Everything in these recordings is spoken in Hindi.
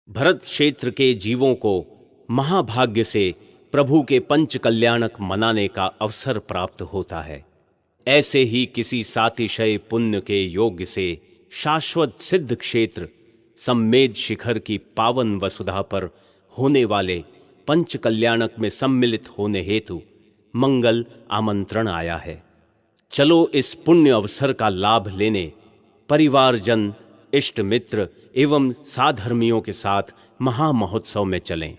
भरत क्षेत्र के जीवों को महाभाग्य से प्रभु के पंच कल्याणक मनाने का अवसर प्राप्त होता है। ऐसे ही किसी सातिशय पुण्य के योग्य से शाश्वत सिद्ध क्षेत्र सम्मेद शिखर की पावन वसुधा पर होने वाले पंच कल्याणक में सम्मिलित होने हेतु मंगल आमंत्रण आया है। चलो इस पुण्य अवसर का लाभ लेने परिवारजन, इष्ट मित्र एवं साधर्मियों के साथ महामहोत्सव में चलें।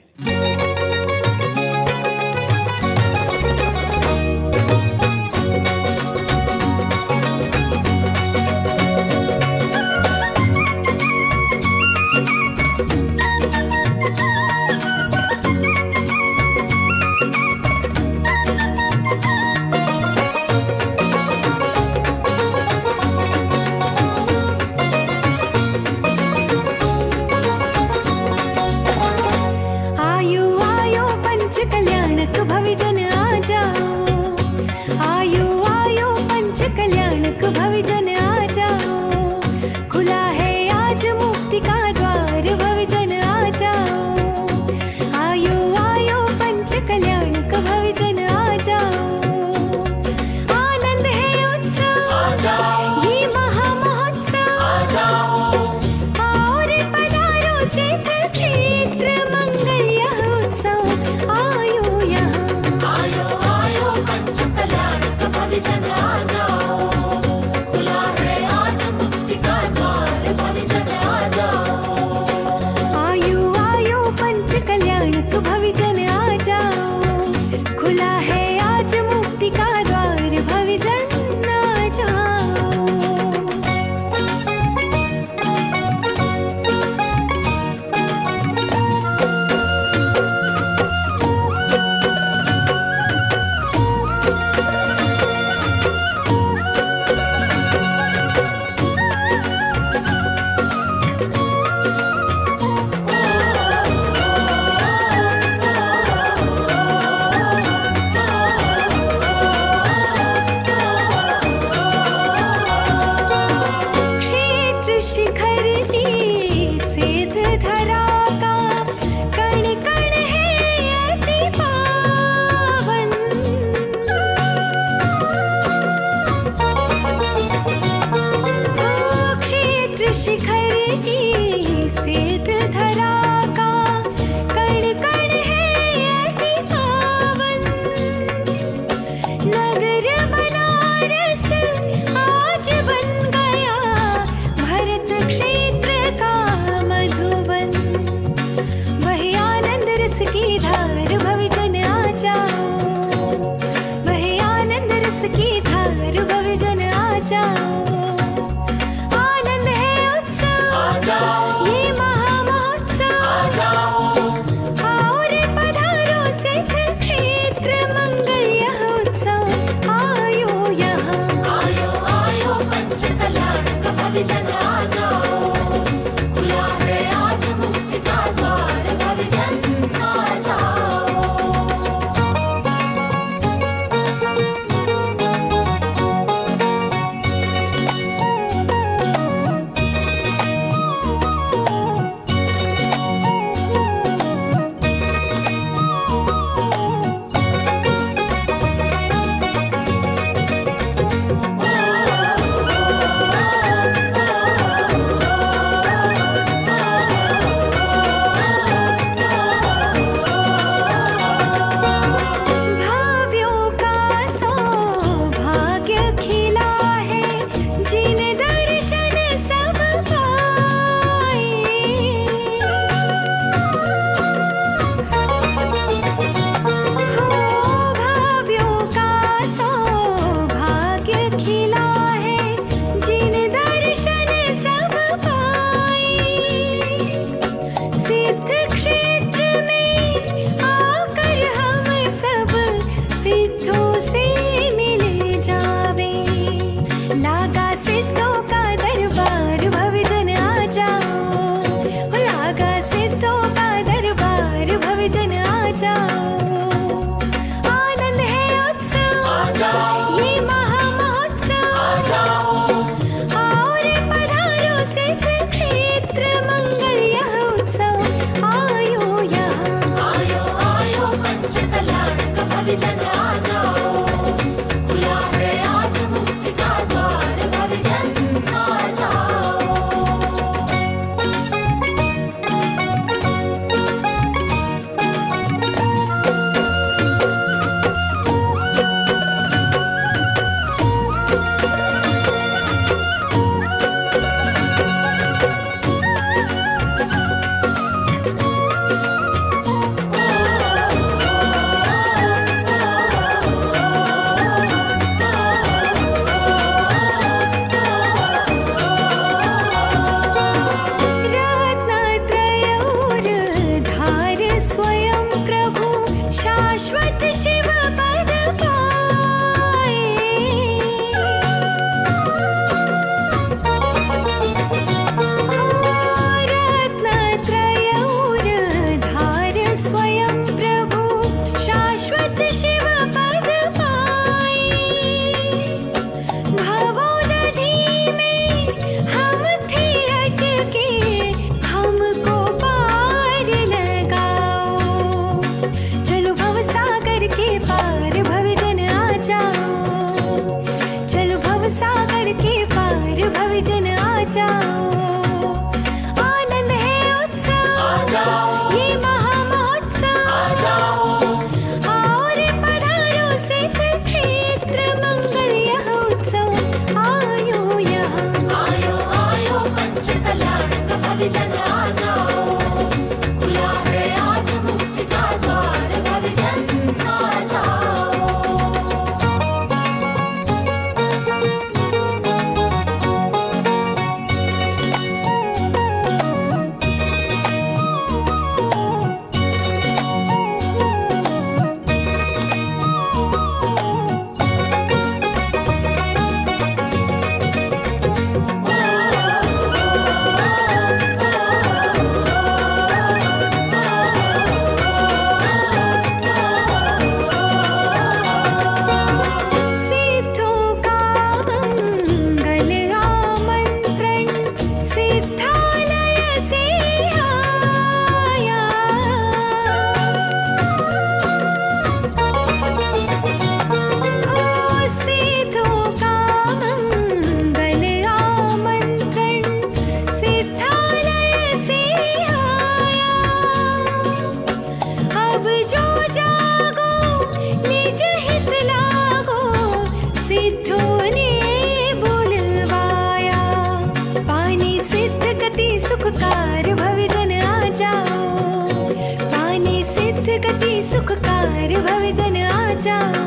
जाओ,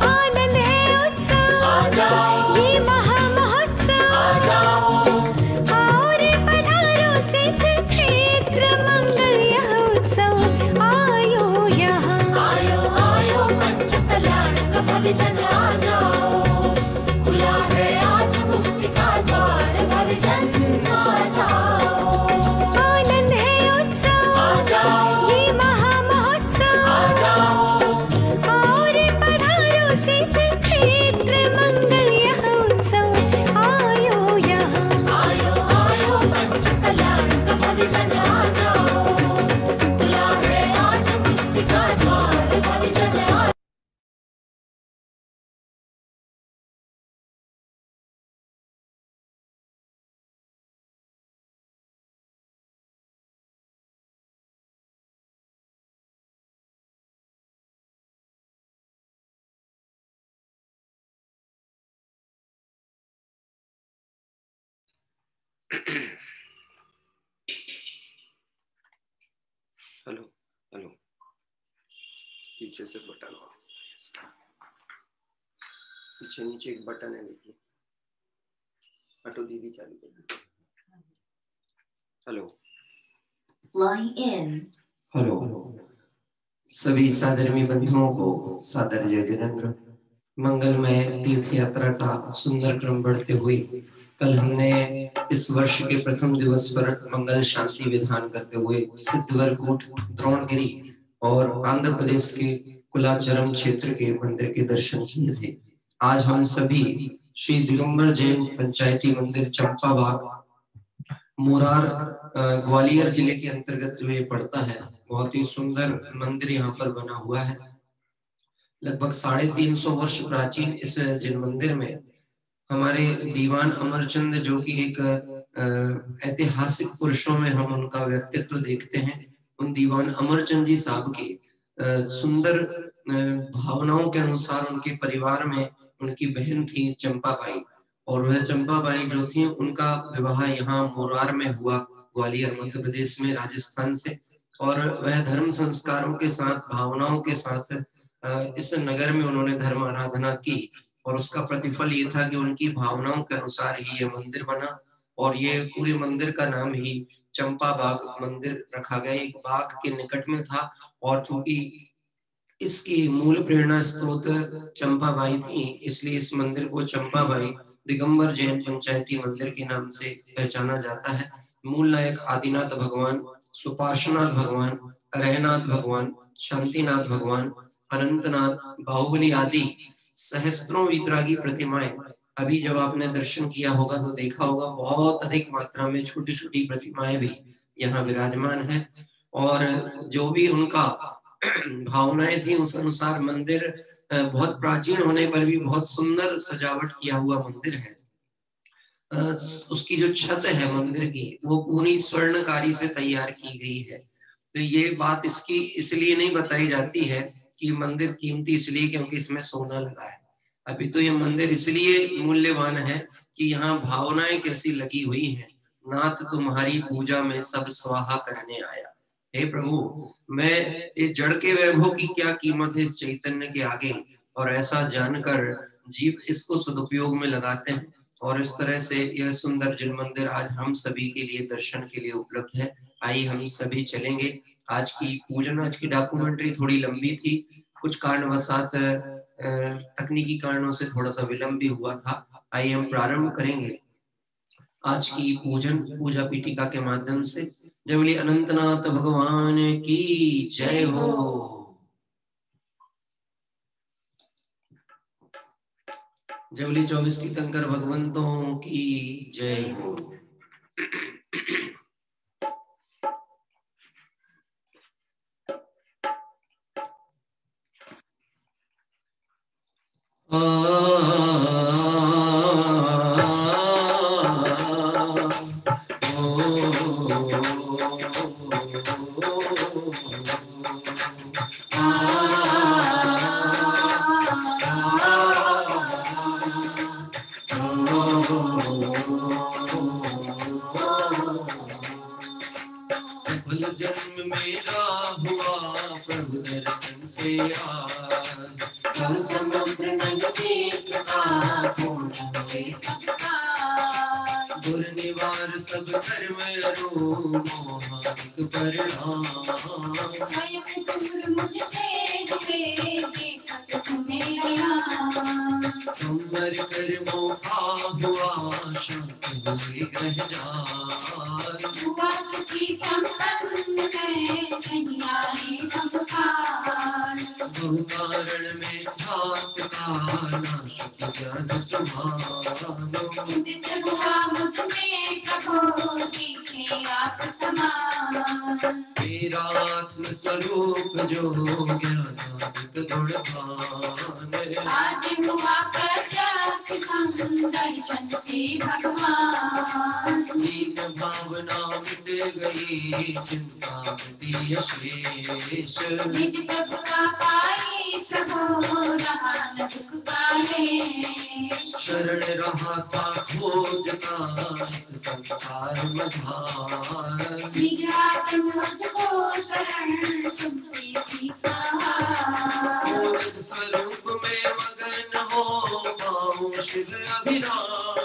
आनंद है उत्सव, आ जाओ, ये महामहोत्सव, आ जाओ, आओ रे पधारो सिद्ध क्षेत्र मंगल यह उत्सव, आयो यहाँ, आयो आयो पंच कल्याणक भव जन आ जाओ, खुला है आज मुक्ति का द्वार भव जन आ जाओ, आनंद है उत्सव, आ जाओ, ये महामहोत्सव, आ जाओ, आओ रे पधारो सिद्ध क्षेत्र मंगल यह उत्सव, आयो यहाँ, आयो आयो पंच कल्याणक भव जन आ जाओ, खुला है आज मुक्ति का द्वार भव जन आ जाओ। हेलो हेलो, पीछे से बटन ऑन, पीछे नीचे एक बटन है, देखिए, ऑटो दीदी चालू कर दी। हेलो हेलो, सभी सादरमी बंधुओं को सादर जय जिनेंद्र। मंगलमय तीर्थ यात्रा का सुंदर क्रम बढ़ते हुए कल हमने इस वर्ष के प्रथम दिवस पर मंगल शांति विधान करते हुए सिद्धवरकूट, द्रोणगिरी और आंध्र प्रदेश के कुलाचरम क्षेत्र के मंदिर के दर्शन किए थे। आज हम सभी श्री दिगंबर जैन पंचायती मंदिर चंपाबाग, मोरार, ग्वालियर जिले के अंतर्गत जो ये पड़ता है, बहुत ही सुंदर मंदिर यहाँ पर बना हुआ है। लगभग 350 वर्ष प्राचीन इस जैन मंदिर में हमारे दीवान अमरचंद, जो कि एक ऐतिहासिक पुरुषों में हम उनका व्यक्तित्व देखते हैं, उन दीवान अमरचंद जी साहब के सुंदर भावनाओं के अनुसार उनके परिवार में उनकी बहन थी चंपाबाई, और वह चंपाबाई जो थी उनका विवाह यहाँ मोरार में हुआ, ग्वालियर मध्य प्रदेश में, राजस्थान से। और वह धर्म संस्कारों के साथ, भावनाओं के साथ इस नगर में उन्होंने धर्म आराधना की, और उसका प्रतिफल ये था कि उनकी भावनाओं के अनुसार ही ये मंदिर बना, और ये पूरे मंदिर का नाम ही चंपा बाग मंदिर रखा गया। एक बाग के निकट में था, और चूंकि इसकी मूल प्रेरणा स्रोत चंपाबाई थी, इसलिए इस मंदिर को चंपाबाई दिगंबर जैन पंचायती मंदिर के नाम से पहचाना जाता है। मूल नायक आदिनाथ भगवान, सुपार्श्वनाथ भगवान, रहनाथ भगवान, शांतिनाथ भगवान, अनंतनाथ, बाहुबली आदि सहस्त्रों विग्राही प्रतिमाएं, अभी जब आपने दर्शन किया होगा तो देखा होगा बहुत अधिक मात्रा में छोटी छोटी प्रतिमाएं भी यहाँ विराजमान है। और जो भी उनका भावनाएं थी उस अनुसार मंदिर बहुत प्राचीन होने पर भी बहुत सुंदर सजावट किया हुआ मंदिर है। उसकी जो छत है मंदिर की, वो पूरी स्वर्णकारी से तैयार की गई है। तो ये बात इसकी इसलिए नहीं बताई जाती है कि मंदिर कीमती इसलिए क्योंकि इसमें सोना लगा है। अभी तो ये मंदिर इसलिए मूल्यवान है कि यहाँ भावनाएं कैसी लगी हुई हैं। नाथ तुम्हारी पूजा में सब स्वाहा करने आया, हे प्रभु, मैं इस जड़ के वैभव की क्या कीमत है इस चैतन्य के आगे। और ऐसा जानकर जीव इसको सदुपयोग में लगाते हैं, और इस तरह से यह सुंदर जल मंदिर आज हम सभी के लिए दर्शन के लिए उपलब्ध है। आइए हम सभी चलेंगे। आज की पूजन, आज की डॉक्यूमेंट्री थोड़ी लंबी थी, कुछ कारणवशात तकनीकी कारणों से थोड़ा सा विलंब भी हुआ था। आइए हम प्रारंभ करेंगे आज की पूजन पूजा पीठिका के माध्यम से। जय बोले अनंतनाथ भगवान की जय हो। जय बोले 24 तीर्थंकर भगवंतों की जय हो। जन्म मेरा हुआ प्रभु दर्शन से पूर्ण हुए सबका गुर निवार सब कर्म रो मोहानिक परिणाम स्वयं दूर मुझसे हुए देखत तुम्हें लया संवर कर मोहा हुआ शांत हुए ग्रह जाय हुआ सुखी संपन्न है कहीं आए नमकार बहुकारण में घात का नाशक ज्ञान सुभानो उदित हुआ मुझ में प्रभु दिखे आप समान मेरा आत्म स्वरूप जो ज्ञानादिक गुणवान आज हुआ प्रत्यक्ष दर्शन से भगवान दीन भावना मिट गई चिंता मिटी शेष निज प्रभु का पाई प्रभु रहा न दुख काले शरण रहा था खोजता इस संसार मझार निज हाथ मुझको शरण तुमसे सीखा पूर्ण स्वरूप में मगन हो पाऊं शिव अभिराम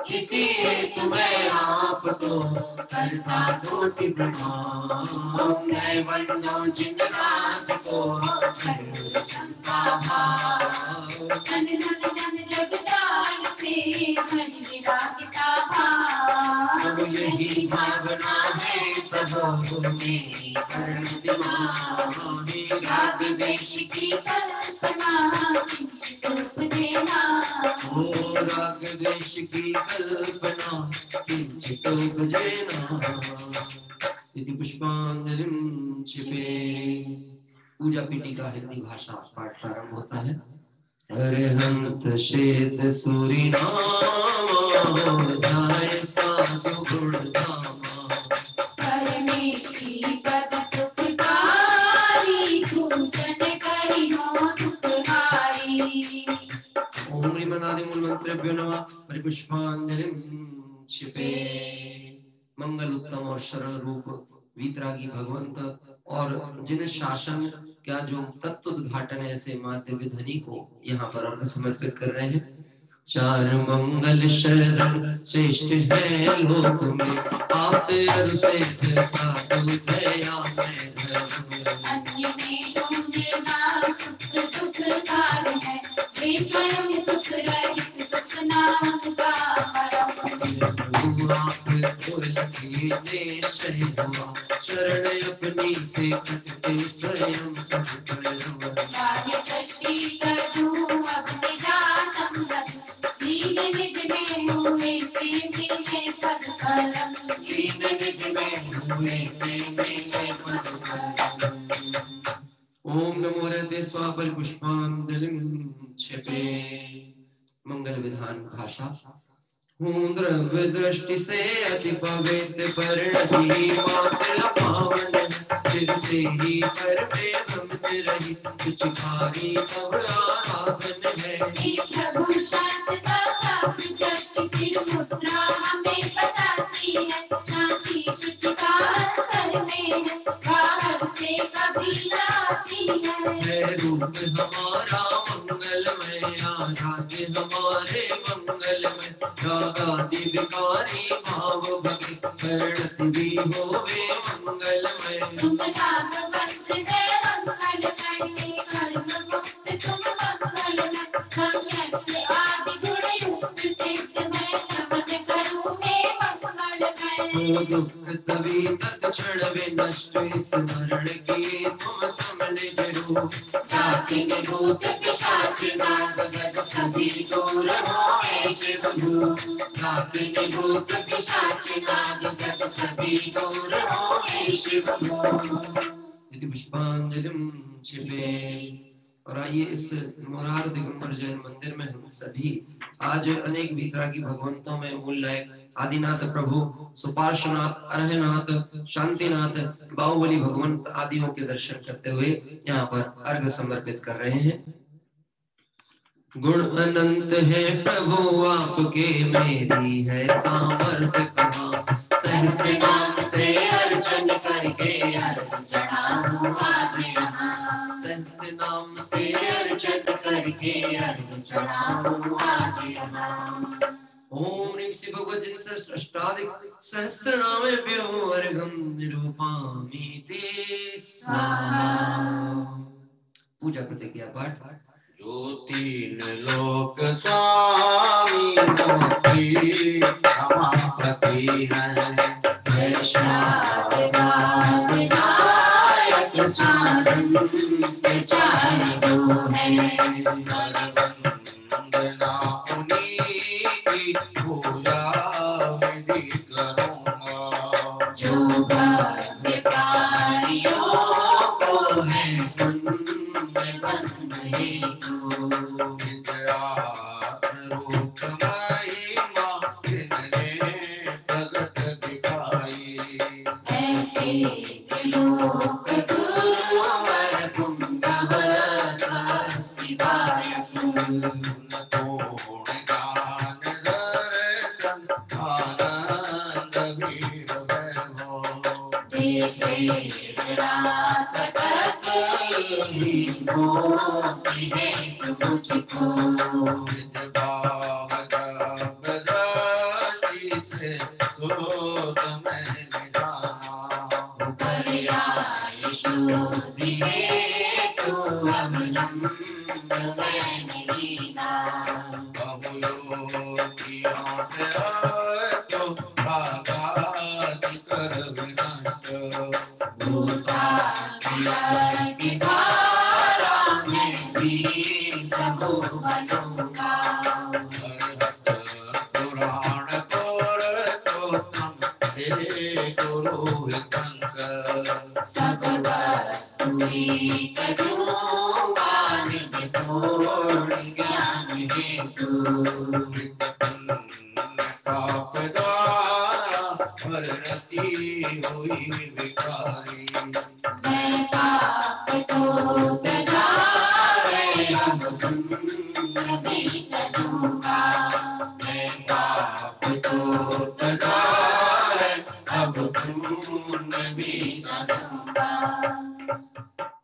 किसी हेतु मैं आपको करता कोटि प्रणाम मैं बंदो जिन राज को दर्शन का भाव धन धन धन जग जान से हरि विरागिता भाव तो यही भावना है प्रभु मेरी करण दिमागी राग देश की कल्पना किंचित उपजेना ओ राग देश की कल्पना किंचित उपजेना यदि पुष्पांजलिं क्षिपे पूजा पीठी का हिंदी भाषा पाठ प्रारंभ होता है। अरहंत श्वेत सूरी नामा जाय साधु गुण धामा परमेश की पद सुखकारी पूजन करी हो दुखहारी ओम ह्रीमनादि मूलमंत्रेभ्यो नमः परिपुष्पांजलिं क्षिपे मंगल उत्तम और शरण रूप वीतरागी भगवंत और जिन शासन क्या जो तत्व उद्घाटन ऐसे माध्य विधनि को यहाँ पर अर्घ समर्पित कर रहे हैं। चार मंगल शरण श्रेष्ठ है लोक में आते अरु श्रेष्ठ साधु दया में धर्म अन्य में ढूंढे ना सुख दुखकार है वे स्वयं सुख रहित सुख नाम का शरण अपनी से कटते स्वयं सब कलम कार्य दृष्टि करूं अपने जानम रत दीन निज में हुए से मिले पद कलम दीन निज में हुए से मिले पद कलम। ओम नमो हृदय स्वापर पुष्पांजलिं क्षिपे मंगल विधान भाषा द्रव्य दृष्टि से अति पवित्र परिणति मात्र पावन चिर से ही पर में भ्रमित रही कुछ भारी तब आराधन है प्रभु शांतता साधु दृष्टि फिर मुद्रा हमें बताती है शांति शुचिकार कर में है बाहर से कभी न आती है रूप हमारा मंगलमय आराध्य हमारे मंगलमय रागादि विकारी भाव भक्त परिणति भी होवे मंगलमय तुम नाम मंत्र है मंगलमय कर्म मुक्त तुम मंगलमय सम्यक आदि गुण युक्त सिद्ध मैं समझ करूँ मैं मंगलमय वो दुख सभी तत्क्षण विनष्ट स्मरण किए तुम समझ जरूर जाति निभूत पिशाच नाग गद सभी दूर हो ऐसे प्रभु जाति निभूत पिशाच नाग गद सभी दूर हो ऐसे प्रभु यदि पुष्पांजलिं क्षिपे। और आइए इस मुरार दिगंबर जैन मंदिर में हम सभी आज अनेक वीतरागी भगवंतों में मूलय आदिनाथ प्रभु सुपार्श्वनाथ अरहनाथ शांतिनाथ बाहुबली भगवंत आदियों के दर्शन करते हुए यहाँ पर अर्घ समर्पित कर रहे हैं। गुण अनंत है प्रभु आपके मेरी है सामर्थ्य कहाँ सहस्त्र नाम से अर्चन करके अर्घ चढ़ाऊं आज यहाँ सहस्त्र नाम से अर्चन करके के अर्घ चढ़ाऊं आज यहाँ। ओम ह्रीं श्री भगवत जिन सहस्त्राधिक सहस्त्रनामेभ्यो अर्घं निरूपामि ते स्वाहा। पूजा प्रतिज्ञा पाठ। जो तीन लोक स्वामी मूर्ति समापति है, विनायक साधन चार जो है, वंदना उन्हीं की पूजा विधि करूँगा। जो भव्य प्राणियों को है पुण्य बंध हेतु, रूप महिमा जिनने प्रगट दिखाई, ऐसे लोक गुरुवर पुंगव शिवाय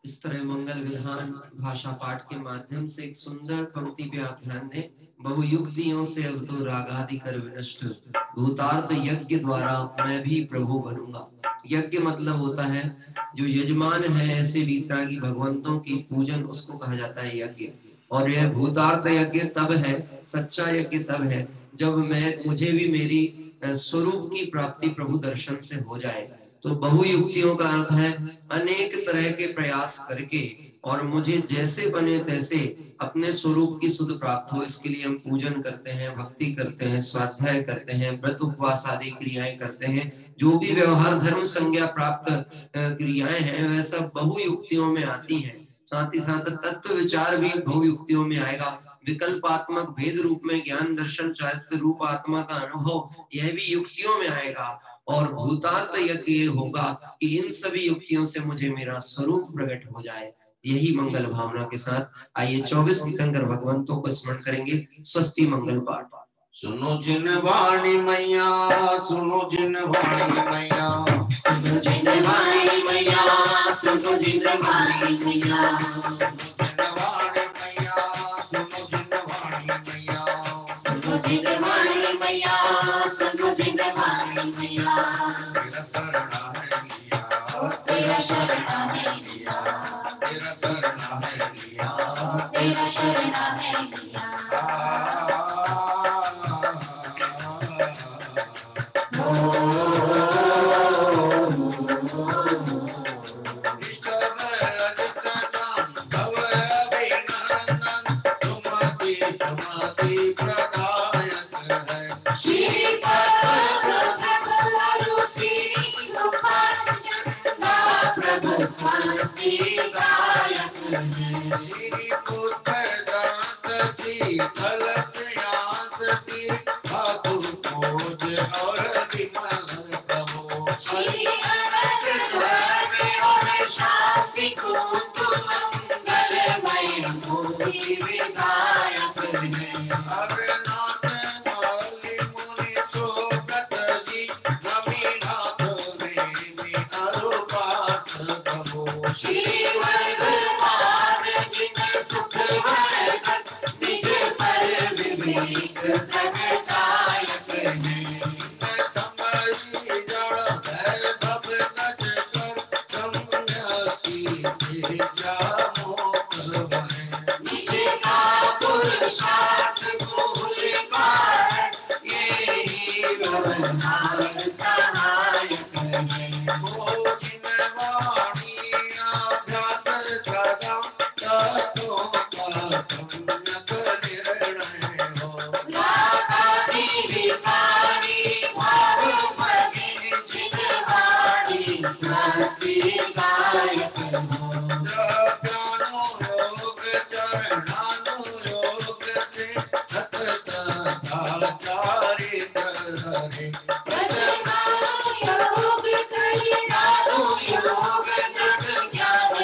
इस तरह मंगल विधान भाषा पाठ के माध्यम से एक सुंदर पंक्ति पे आप ध्यान दें। बहुयुक्तियों से अवधो रागादि कर विनष्ट, भूतार्थ यज्ञ द्वारा मैं भी प्रभु बनूंगा। यज्ञ मतलब होता है जो यजमान है ऐसे वीतरागी भगवंतों की पूजन, उसको कहा जाता है यज्ञ। और यह भूतार्थ यज्ञ तब है, सच्चा यज्ञ तब है जब मुझे भी मेरी स्वरूप की प्राप्ति प्रभु दर्शन से हो जाए। तो बहुयुक्तियों का अर्थ है अनेक तरह के प्रयास करके और मुझे जैसे बने तैसे अपने स्वरूप की सुध प्राप्त हो, इसके लिए हम पूजन करते हैं, भक्ति करते हैं, स्वाध्याय करते हैं, व्रत उपवास आदि क्रियाएं करते हैं। जो भी व्यवहार धर्म संज्ञा प्राप्त क्रियाएं हैं वह सब बहुयुक्तियों में आती हैं। साथ ही साथ तत्व विचार भी बहुयुक्तियों में आएगा। विकल्पात्मक भेद रूप में ज्ञान दर्शन चारित्र रूप आत्मा का अनुभव, यह भी युक्तियों में आएगा। और भूतार्थ यज्ञ ये होगा कि इन सभी युक्तियों से मुझे मेरा स्वरूप प्रकट हो जाए। यही मंगल भावना के साथ आइए 24 तीर्थंकर भगवंतों को स्मरण करेंगे। स्वस्ति मंगल पाठ। सुनो जिन वाणी मैया, सुनो जिन वाणी मैया, सुनो जिन वाणी मैया, सुनो जिन वाणी मैया, सुनो जिन वाणी मैया, सुनो जिन वाणी मैया, तेरा शरणा है लिया, तेरा शरणा है लिया, तेरा शरणा है लिया। रागादि विकारी भाव मगे जितवाणी स्वस्ति गायक हो। योग चरणानुयोग से सतताचारित हरे। योग करणानुयोग दृढ़ ज्ञान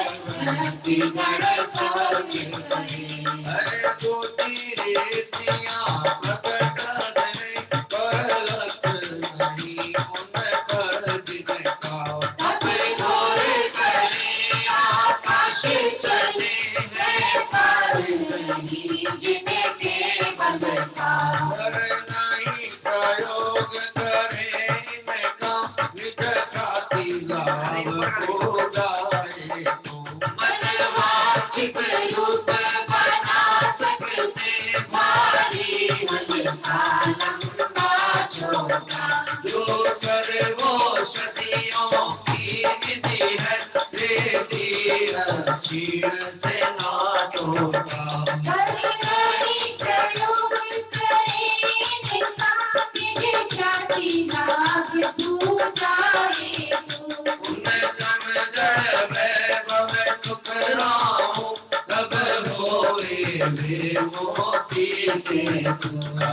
भक्ति गण साक्षी हरे। हरे ज्योति रीतियां प्रकट दे कर लक्ष्मणी उन कर दिखाओ। तब घोर करे आकाश चले हैं पार नहीं जिनके बल का। कर नहीं प्रयोग करे इनका निज ख्याति लाभ हो जाए तो। मनवांछित रूप बना सकते भारी मन का लंबा छोटा। जो सर्वौषधियों की निधि है वेदी क्षीण से ना टोटा। प्रयोग करे इनका निज ख्याति लाभ हो जाए तो। उन जन जड़ वैभव ठुकराओ तब होए वे मोती से पूरा।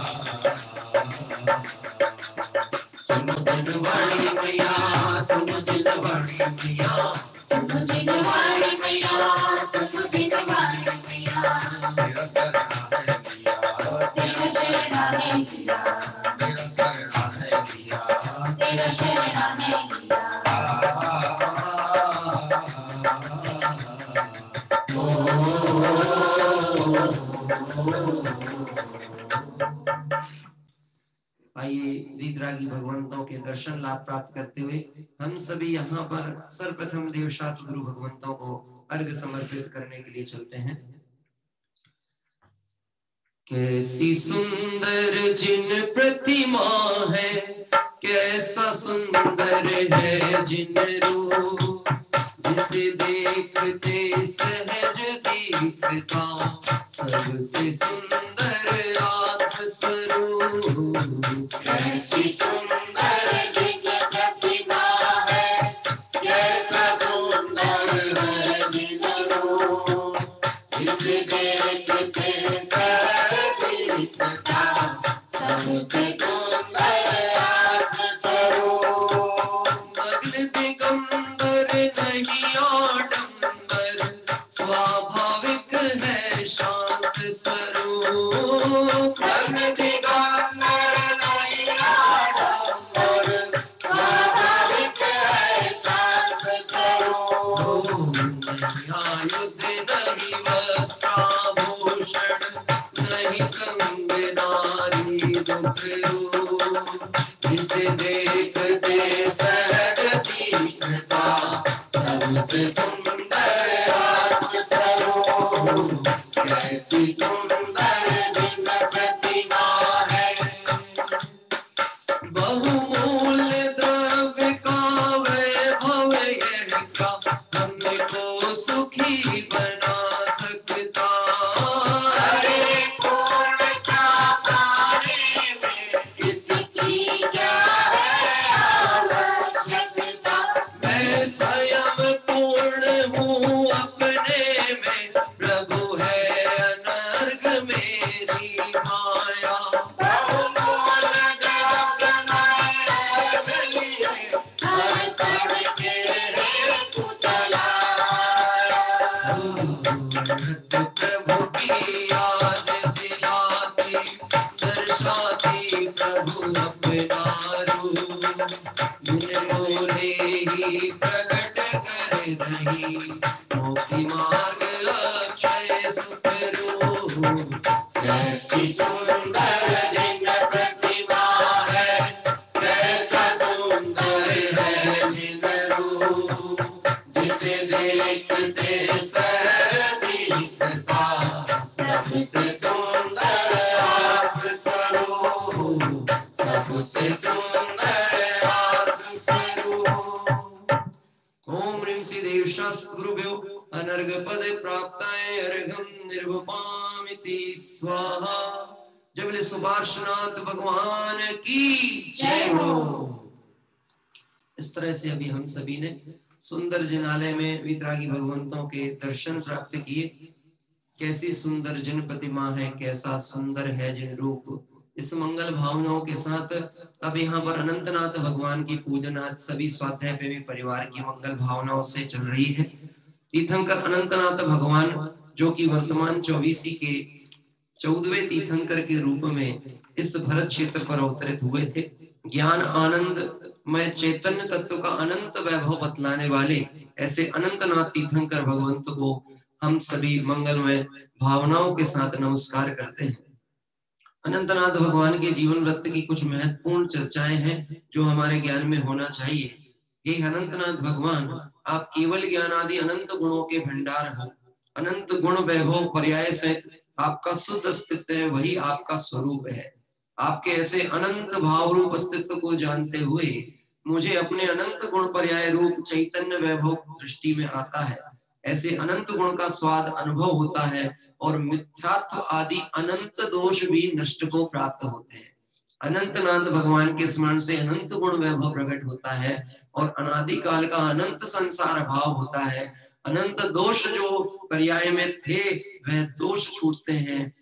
सुनो जिनवाणी मैया सुनो जिनवाणी मैया सुनो जिनवाणी मैया सुनो जिनवाणी मैया। तेरा शरण है मैया तेरा शरण है मैया तेरा शरण है मैया। आइए वितरागी भगवंतों के दर्शन लाभ प्राप्त करते हुए हम सभी यहाँ पर सर्वप्रथम देवशास्त्र गुरु भगवंतों को अर्घ समर्पित करने के लिए चलते हैं। कैसी सुंदर जिन प्रतिमा है कैसा सुंदर है जिन रूप। जिसे देखते सहज दीखता सबसे सुंदर आत्म स्वरूप। कैसी सुंदर जिन प्रतिमा है कैसा सुंदर है जिन रूप। जिसे देखते सहज दीखता सबसे सुंदर आत्म स्वरूप। नग्न दिगंबर नहीं आडंबर स्वाभाविक है शांत स्वरूप। नग्न दिगंबर नहीं आडंबर स्वाभाविक है शांत स्वरूप। आयुध नहीं वस्त्राभूषण नहीं संग नारी दुख रूप। जिसे देखते सहज दीखता सबसे सुंदर आत्म स्वरूप। कैसी सुंदर जिन प्रतिमा है बहुमूल्य द्रव्य का वैभव यह हमको सुखी बना सकता। हरे पूर्ण क्या पाने में इसकी क्या है आवश्यकता। मैं स्वयं पूर्ण हूँ अपने में प्रभु है अनर्घ मेरी माया। बहुमूल्य द्रव्य मैं लिए हर तड़ के हेतु चलाया। प्रभु की याद दिलाती दर्शाती प्रभु अपना रूप। बिन बोले ही प्रकट कर रही मोक्ष मार्ग अक्षय सुख रूप। कैसी सुंदर जिन प्रतिमा है कैसा सुंदर है जिन रूप। जिसे देखते सहज दीखता सबसे सुंदर आत्म स्वरूप। सबसे सुंदर आत्म स्वरूप। ओम ह्रीं श्री देवशास्त्र गुरुभ्यो अनर्घ पद बोले सुपार्श्वनाथ भगवान की जय हो। इस तरह से अभी हम सभी ने सुंदर जिनालय में वितरागी भगवंतों के दर्शन प्राप्त किए। कैसी सुंदर जिन प्रतिमा है, कैसा सुंदर है जिन रूप। इस मंगल भावनाओं के साथ अब यहाँ पर अनंतनाथ भगवान की पूजन आज सभी स्वाध्याय प्रेमी परिवार की मंगल भावनाओं से चल रही है। तीर्थंकर अनंतनाथ भगवान जो कि वर्तमान 24 के 14वें तीर्थंकर के रूप में इस भरत क्षेत्र पर अवतरित हुए थे। ज्ञान आनंद में चैतन्य तत्व का अनंत वैभव बतलाने वाले ऐसे अनंतनाथ तीर्थंकर भगवंत को हम सभी मंगलमय भावनाओं के साथ नमस्कार करते हैं। अनंतनाथ भगवान के जीवन वृत्त की कुछ महत्वपूर्ण चर्चाएं हैं जो हमारे ज्ञान में होना चाहिए। हे अनंतनाथ भगवान, आप केवल ज्ञान आदि अनंत गुणों के भंडार हो। अनंत गुण वैभव पर्याय से आपका शुद्ध अस्तित्व है, वही आपका स्वरूप है। आपके ऐसे अनंत भाव रूप अस्तित्व को जानते हुए मुझे अपने अनंत गुण पर्याय रूप चैतन्य वैभव दृष्टि में आता है। ऐसे अनंत गुण का स्वाद अनुभव होता है और मिथ्यात्व आदि अनंत दोष भी नष्ट को प्राप्त होते हैं। अनंतनाथ भगवान के स्मरण से अनंत गुण वैभव प्रकट होता है और अनादि काल का अनंत संसार भाव होता है। अनंत दोष जो पर्याय में थे वह दोष छूटते हैं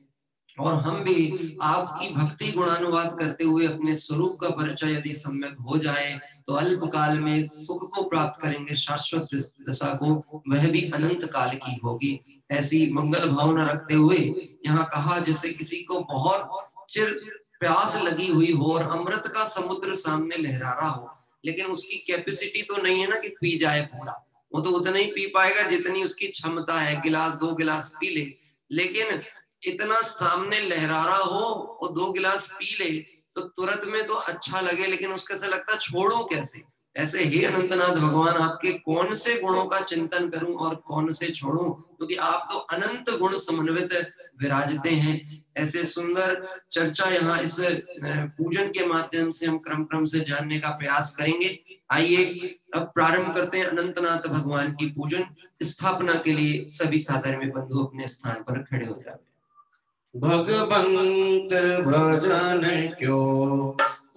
और हम भी आपकी भक्ति गुणानुवाद करते हुए अपने स्वरूप का परिचय यदि सम्यक हो जाए तो अल्प काल में सुख को प्राप्त करेंगे। शाश्वत दशा को वह भी अनंत काल की होगी। ऐसी मंगल भावना रखते हुए यहाँ कहा, जैसे किसी को बहुत चिर प्यास लगी हुई हो और अमृत का समुद्र सामने लहरा रहा हो, लेकिन उसकी कैपेसिटी तो नहीं है ना कि पी जाए पूरा। वो तो उतना ही पी पाएगा जितनी उसकी क्षमता है। गिलास 2 गिलास पी ले, लेकिन इतना सामने लहरा रहा हो और 2 गिलास पी ले तो तुरंत में तो अच्छा लगे, लेकिन उसके से लगता छोड़ूं कैसे। ऐसे ही अनंतनाथ भगवान, आपके कौन से गुणों का चिंतन करूं और कौन से छोड़ूं, क्योंकि आप तो अनंत गुण समन्वित विराजते हैं। ऐसे सुंदर चर्चा यहाँ इस पूजन के माध्यम से हम क्रम से जानने का प्रयास करेंगे। आइए अब प्रारंभ करते हैं अनंतनाथ भगवान की पूजन स्थापना के लिए सभी साधर्मी बंधु अपने स्थान पर खड़े हो जाते हैं। भगवंत भजन क्यों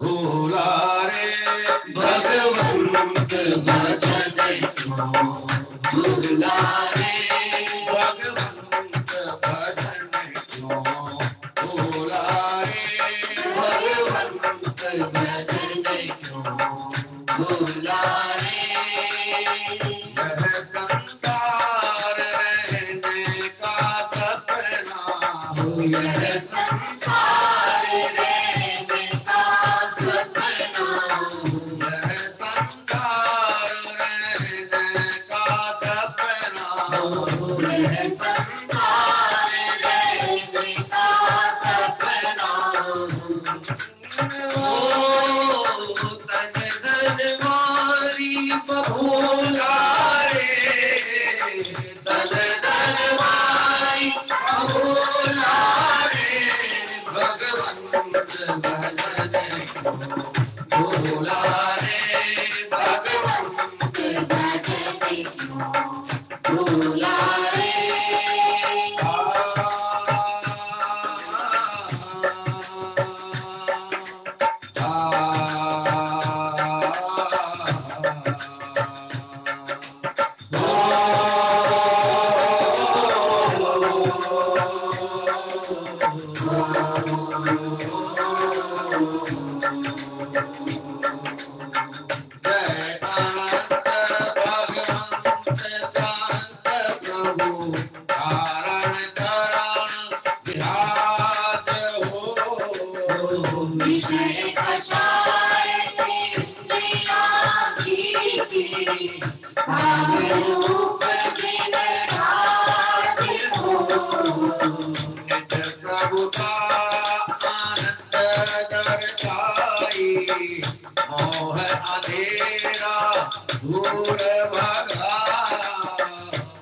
भूला रे, भगवंत भजन क्यों भूला रे, भगवंत भजन क्यों भूला रे, भगवंत भजन क्यों भूला रे। यह संसार रहने का सपना, यह संसार रहने का सपना, यह संसार रहने का सपना, यह संसार रहने का सपना। ओ तन धन मारी बभूला रे, तन धन मारी बभूला रे, भगवंत भजन क्यों भूला रे, भगवंत भजन क्यों भूला रे। मोह अंधेरा दूर भगा,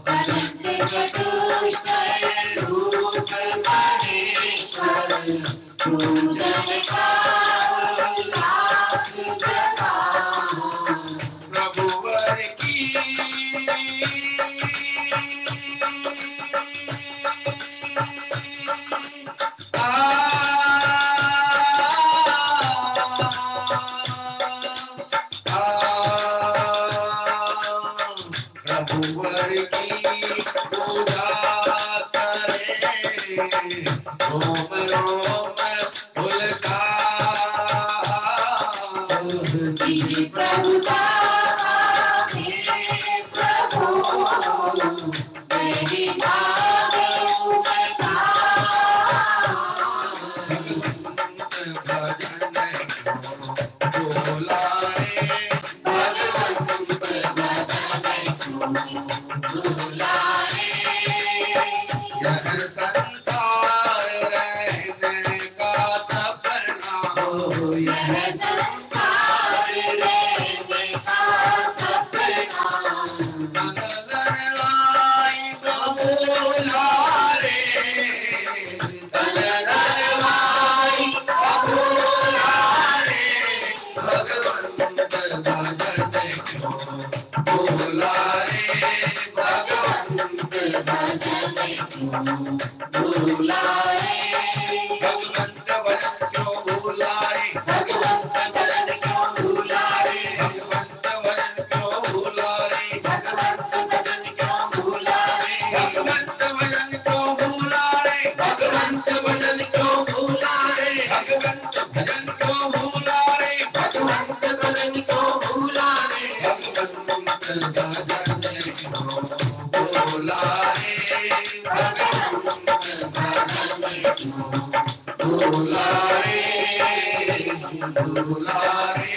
अनंत चतुष्टय रूप महेश्वर, पूजन का उल्लास जगा। प्रभुवर की आ रोम रोम उलका तेरी प्रभुता प्रभु मेरी भाव उमका यह संसार रहने का सपना हो, यह संसार रहने का सपना नजर लाई कबूला रे, नजर लाई कबूला रे, भगवंत भजन क्यों भूला रे, भगवंत भजन भूला रे, भगवंत भजन क्यों भूला रे, भगवंत भजन क्यों भूला रे, भगवंत भजन क्यों भूला रे, भगवंत भजन क्यों भूला रे, भगवंत भजन क्यों भूला रे, भगवंत भजन क्यों भूला रे, भगवंत भजन क्यों भूला रे, भगवंत भजन क्यों भूला रे, भगवंत भजन भूला रे, भगवंत भूला रे, भूला रे।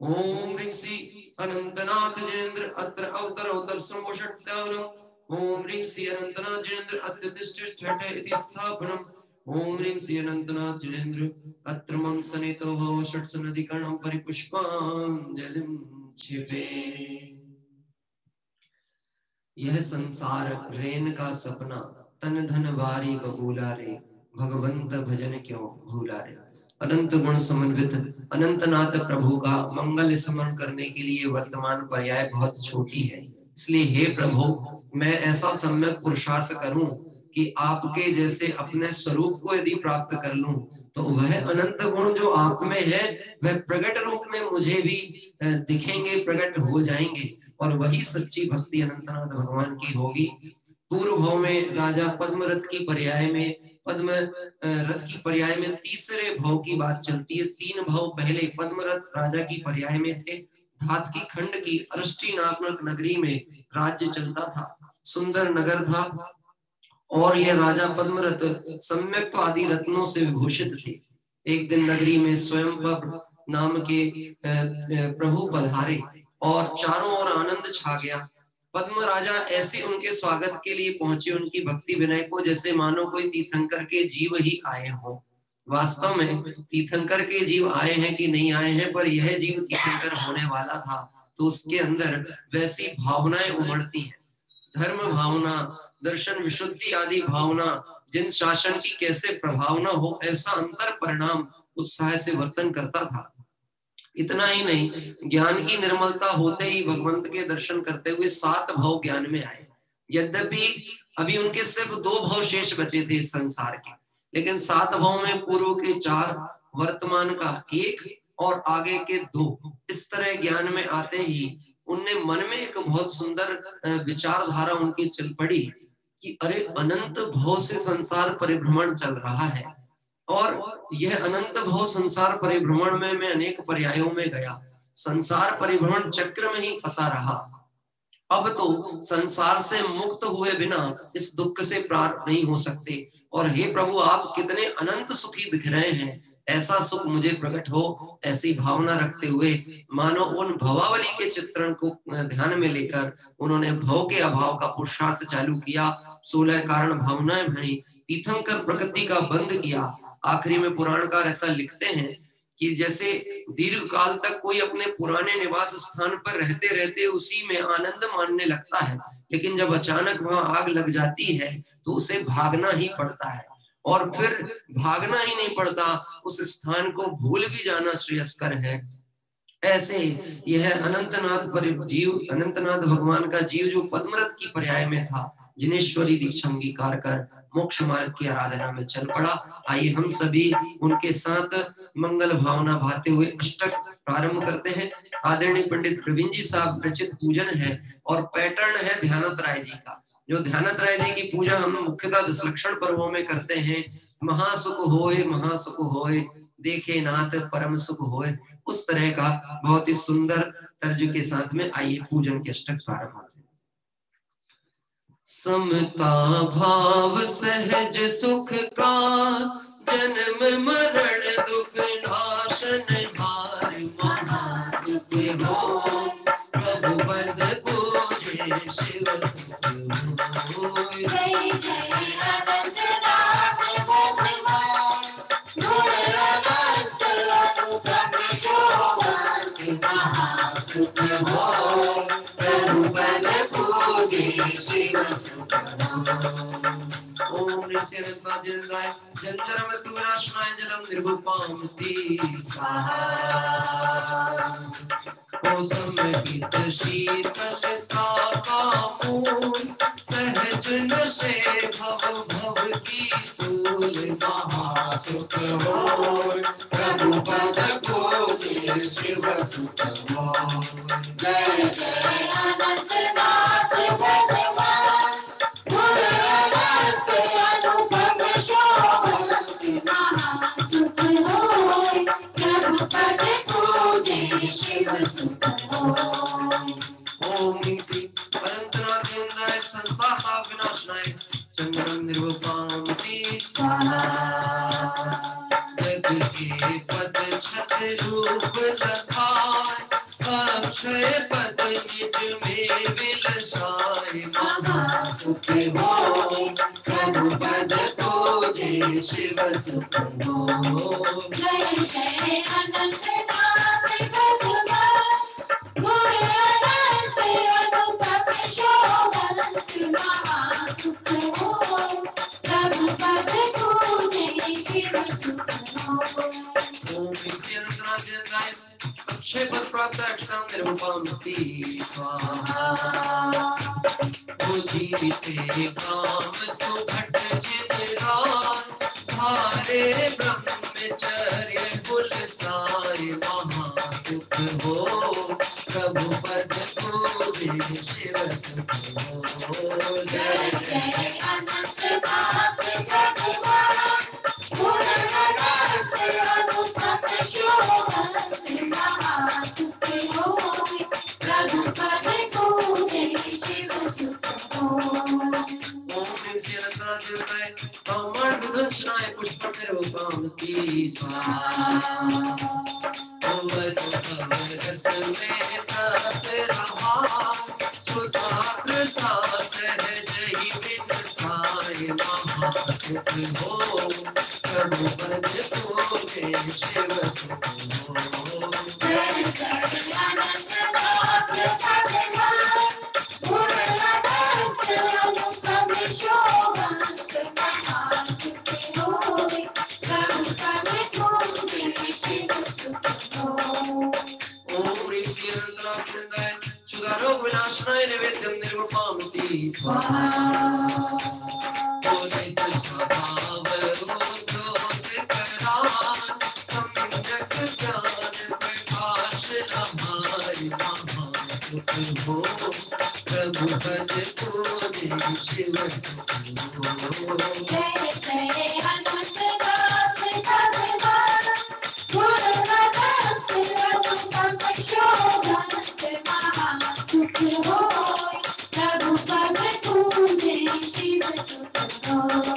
ओम ह्रीं श्री अनंतनाथ जिनेन्द्र अत्र अवतर अवतर समोषट्टावनम्। ओम ह्रीं श्री अनंतनाथ जिनेन्द्र अत्र तिष्ठति इति स्थापनम्। ओम ह्रीं श्री अनंतनाथ जिनेन्द्र अत्र मम सनेतो भव षट्सनधिकरणं परिपुष्पाञ्जलिं क्षिपे। यह संसार रेन का सपना, तन धन वारी बबूला रे, भगवंत भजन क्यों भूला रे। अनंत गुण समन्वित अनंतनाथ प्रभु का मंगल स्मरण करने के लिए वर्तमान पर्याय बहुत छोटी है, इसलिए हे प्रभु मैं ऐसा सम्यक पुरुषार्थ करूं कि आपके जैसे अपने स्वरूप को यदि प्राप्त कर लूं तो वह अनंत गुण जो आप में है वह प्रकट रूप में मुझे भी दिखेंगे, प्रकट हो जाएंगे, और वही सच्ची भक्ति अनंतनाथ भगवान की होगी। पूर्व भाव में राजा पद्मरथ की पर्याय में रथ की पर्याय में तीसरे भाव की बात चलती है। 3 भाव पहले पद्मरथ राजा की पर्याय में थे। धात की खंड की अरष्टी नामक नगरी में राज्य चलता था, सुंदर नगर था, और यह राजा पद्मरथ सम्यक आदि रत्नों से विभूषित थे। एक दिन नगरी में स्वयंवर नाम के प्रभु पधारे और चारों ओर आनंद छा गया। पद्म राजा ऐसे उनके स्वागत के लिए पहुंचे, उनकी भक्ति विनय को जैसे मानो कोई तीर्थंकर के जीव ही आए हों। वास्तव में तीर्थंकर के जीव आए हैं कि नहीं आए हैं, पर यह जीव तीर्थंकर होने वाला था तो उसके अंदर वैसी भावनाएं उमड़ती हैं, धर्म भावना, दर्शन विशुद्धि आदि भावना, जिन शासन की कैसे प्रभावना हो, ऐसा अंतर परिणाम उत्साह से वर्तन करता था। इतना ही नहीं, ज्ञान की निर्मलता होते ही भगवंत के दर्शन करते हुए 7 भाव ज्ञान में आए। यद्यपि अभी उनके सिर्फ 2 भाव शेष बचे थे इस संसार के, लेकिन 7 भाव में पूर्व के 4, वर्तमान का 1 और आगे के 2, इस तरह ज्ञान में आते ही उनने मन में एक बहुत सुंदर विचारधारा उनकी चल पड़ी कि अरे अनंत भाव से संसार परिभ्रमण चल रहा है, और यह अनंत भाव संसार परिभ्रमण में मैं अनेक पर्यायों में गया, संसार परिभ्रमण चक्र में ही फंसा रहा। अब तो संसार से मुक्त हुए बिना इस दुख से पार नहीं हो सकते, और हे प्रभु आप कितने अनंत सुखी दिख रहे हैं, ऐसा सुख मुझे प्रकट हो, ऐसी भावना रखते हुए मानो उन भवावली के चित्रण को ध्यान में लेकर उन्होंने भव के अभाव का पुरुषार्थ चालू किया। 16 कारण भावनाएं भई, तीर्थंकर प्रकृति का बंद किया। आखिरी में पुराणकार ऐसा लिखते हैं कि जैसे दीर्घ काल तक कोई अपने पुराने निवास स्थान पर रहते रहते उसी में आनंद मानने लगता है, लेकिन जब अचानक वहां आग लग जाती है तो उसे भागना ही पड़ता है, और फिर भागना ही नहीं पड़ता, उस स्थान को भूल भी जाना श्रेयस्कर है। ऐसे यह अनंतनाथ भगवान का जीव जो पद्मरथ की पर्याय में था, जिनेश्वरी दीक्षा अंगीकार कर मोक्ष मार्ग की आराधना में चल पड़ा। आइए हम सभी उनके साथ मंगल भावना भाते हुए अष्टक प्रारंभ करते हैं। आदरणीय पंडित प्रवीण जी साहब रचित पूजन है और पैटर्न है ध्यानत राय जी का। जो ध्यानत्रय जी की पूजा हम मुख्यतः दशलक्षण पर्वों में करते हैं, महासुख होए देखे नाथ परम सुख होए, उस तरह का बहुत ही सुंदर तर्ज के साथ में आइए पूजन के अष्टक प्रारंभ होते हैं। समता भाव सहज सुख का जन्म मरण दुख नाशन हार महासुख हो, प्रभु पद पूजे शिव सुख होय। जय जय अनंत नाथ भगवान, गुण अनंत अनुपम शोभन, महासुख हो, प्रभु पद पूजे शिव सुख होय। ओम ह्रीं श्री अनंताय जंतरमतु विनाशनाय जलम निर्विपामति स्वाहा। ओ समहित शीतल तापामूल, सहज नशे भव भव की सूल, महासुख होय, प्रभु पद पूजे शिव सुख होय। जय जय अनंत नाथ भगवान, गुण अनंत अनुपम शोभन, महासुख होय, प्रभु पद पूजे शिव सुख होय। ओम ह्रीं श्री अनंतनाथ जय संसार ताप विनाशनाय चंद्रम निर्विपामति स्वाहा। जग के पद छत्र रूप लखाय, अक्षय पद निज में विलसाय, महासुख हो, प्रभु पद पूजे शिव सुख होय। जय जय अनंत नाथ भगवान, गुण अनंत अनुपम शोभन, महासुख होय, प्रभु पद पूजे शिव सुख होय। ओम ह्रीं श्री अनंतनाथ जय अक्षय पद प्राप्त अक्षम निर्विपामति स्वाहा। ओ जीते काम सुभट जितराय, धारे ब्रह्मचर्य कुल साय, महासुख हो, प्रभु पद पूजे शिव सुख होय। जय जय अनंत नाथ भगवान, गुण अनंत अनुपम शोभन, महासुख होय, प्रभु पद पूजे शिव सुख होय। ओम ह्रीं श्री अनंतनाथ जय कामण विध्वंसनाय पुष्प निर्विपामति स्वाहा। ओम रस में तप रहा, सुधात्र सा सहज ही बिनसाय, महासुख हो, प्रभु पद पूजे शिव सुख होय। जय जय अनंत नाथ भगवान, गुण अनंत अनुपम शोभन, महासुख होय, प्रभु पद पूजे शिव सुख होय। ओम ह्रीं श्री अनंतनाथ जय सुधारोग विनाशनाय नैवेद्यम निर्विपामति स्वाहा। ओ नित स्वभाव रोधोत कराय, सम्यक ज्ञान प्रकाश लहाय, महासुख हो, प्रभु पद पूजे शिव सुख होय। जय जय अनंत नाथ भगवान, गुण अनंत अनुपम शोभन, महासुख होय, प्रभु पद पूजे शिव सुख होय।